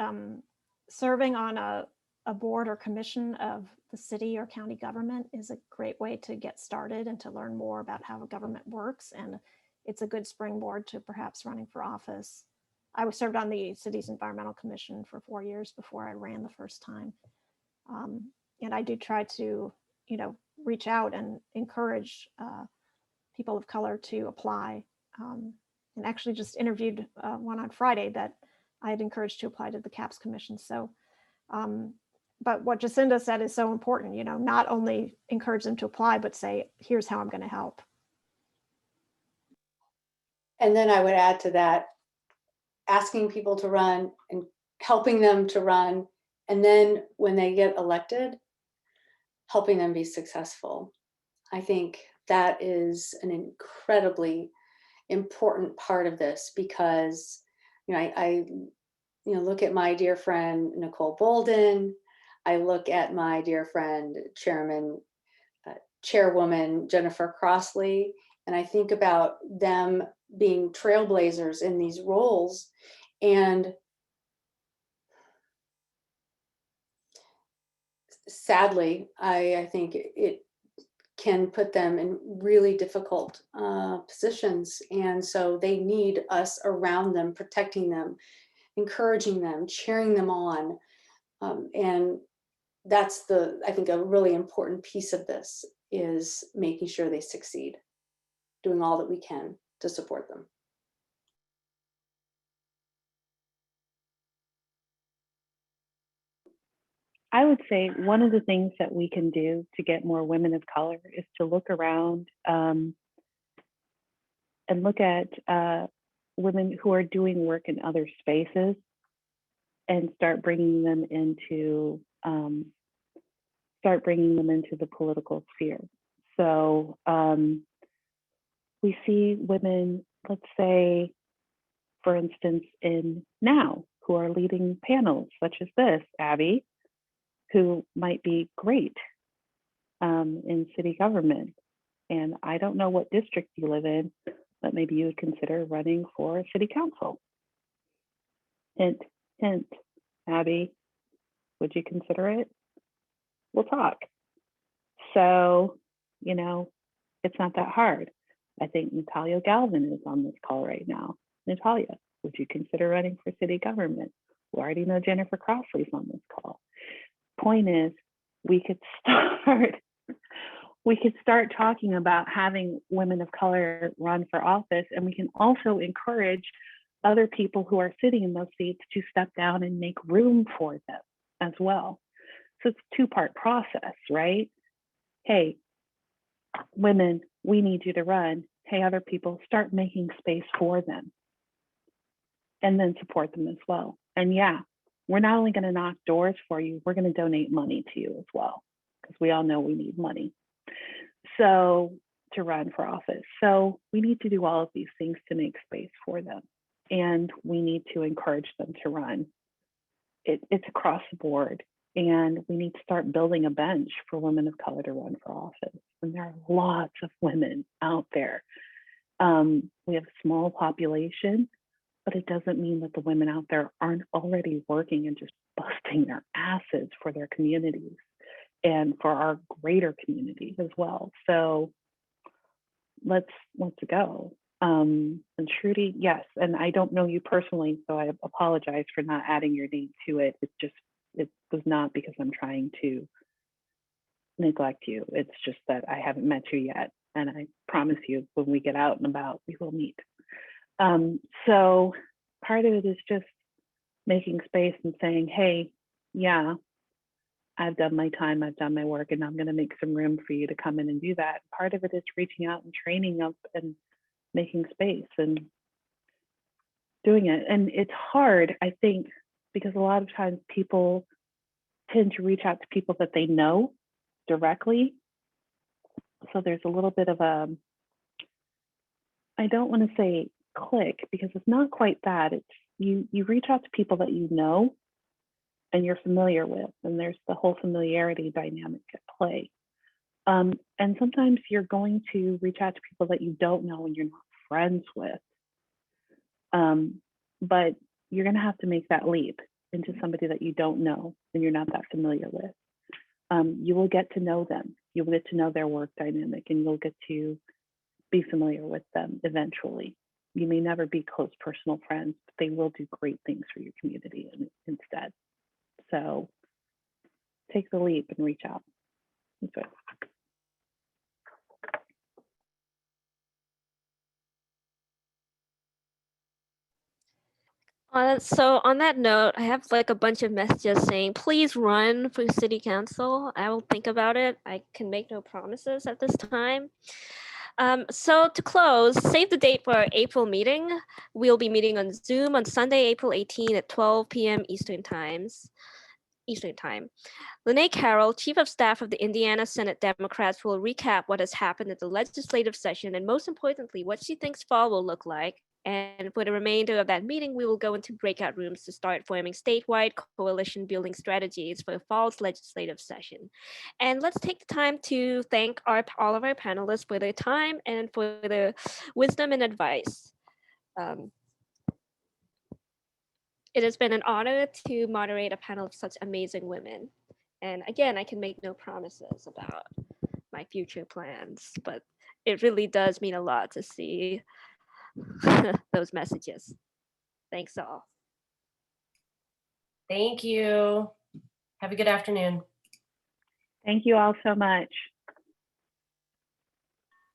G: serving on a board or commission of the city or county government is a great way to get started and to learn more about how a government works. And it's a good springboard to perhaps running for office. I was served on the city's environmental commission for 4 years before I ran the first time. And I do try to, reach out and encourage people of color to apply. And actually just interviewed one on Friday that I had encouraged to apply to the CAPS Commission. So, but what Jacinda said is so important, not only encourage them to apply, but say, here's how I'm going to help.
I: And then I would add to that, asking people to run and helping them to run. And then when they get elected, helping them be successful. I think that is an incredibly important part of this, because I look at my dear friend Nicole Bolden. I look at my dear friend Chairwoman Jennifer Crossley, and I think about them being trailblazers in these roles. And sadly, I think it can put them in really difficult positions. And so they need us around them, protecting them, encouraging them, cheering them on. And that's I think a really important piece of this is making sure they succeed, doing all that we can to support them.
F: I would say one of the things that we can do to get more women of color is to look around and look at women who are doing work in other spaces and start bringing them into the political sphere. So we see women, let's say, for instance, in now, who are leading panels such as this, Abby, who might be great in city government. And I don't know what district you live in, but maybe you would consider running for city council. Hint, hint, Abby, would you consider it? We'll talk. So, it's not that hard. I think Natalia Galvin is on this call right now. Natalia, would you consider running for city government? We already know Jennifer Crossley's on this call. Point is, we could start talking about having women of color run for office, and we can also encourage other people who are sitting in those seats to step down and make room for them as well. So it's a two-part process, right? Hey, women, we need you to run. Hey, other people, start making space for them and then support them as well. And yeah, we're not only going to knock doors for you, we're going to donate money to you as well, because we all know we need money. So to run for office. So we need to do all of these things to make space for them. And we need to encourage them to run. It's across the board. And we need to start building a bench for women of color to run for office. And there are lots of women out there. We have a small population, but it doesn't mean that the women out there aren't already working and just busting their asses for their communities and for our greater community as well. So let's go. And Trudy, yes, and I don't know you personally, so I apologize for not adding your name to it. It was not because I'm trying to neglect you. It's just that I haven't met you yet. And I promise you, when we get out and about, we will meet. So part of it is just making space and saying, hey, yeah, I've done my time, I've done my work, and I'm going to make some room for you to come in and do that. Part of it is reaching out and training up and making space and doing it. And it's hard, I think, because a lot of times people tend to reach out to people that they know directly. So there's a little bit of a, I don't want to say click, because it's not quite that. It's you reach out to people that you know and you're familiar with, and there's the whole familiarity dynamic at play. And sometimes you're going to reach out to people that you don't know and you're not friends with. But you're going to have to make that leap into somebody that you don't know and you're not that familiar with. You will get to know them. You'll get to know their work dynamic, and you'll get to be familiar with them eventually. You may never be close personal friends, but they will do great things for your community instead. So take the leap and reach out. That's it.
E: So on that note, I have like a bunch of messages saying, please run for city council. I will think about it. I can make no promises at this time. So to close, save the date for our April meeting. We'll be meeting on Zoom on Sunday, April 18 at 12 p.m. Eastern Time. Lene Carroll, Chief of Staff of the Indiana Senate Democrats, will recap what has happened at the legislative session and, most importantly, what she thinks fall will look like. And for the remainder of that meeting, we will go into breakout rooms to start forming statewide coalition building strategies for fall's legislative session. And let's take the time to thank all of our panelists for their time and for their wisdom and advice. It has been an honor to moderate a panel of such amazing women. And again, I can make no promises about my future plans, but it really does mean a lot to see those messages. Thanks all.
A: Thank you. Have a good afternoon.
F: Thank you all so much.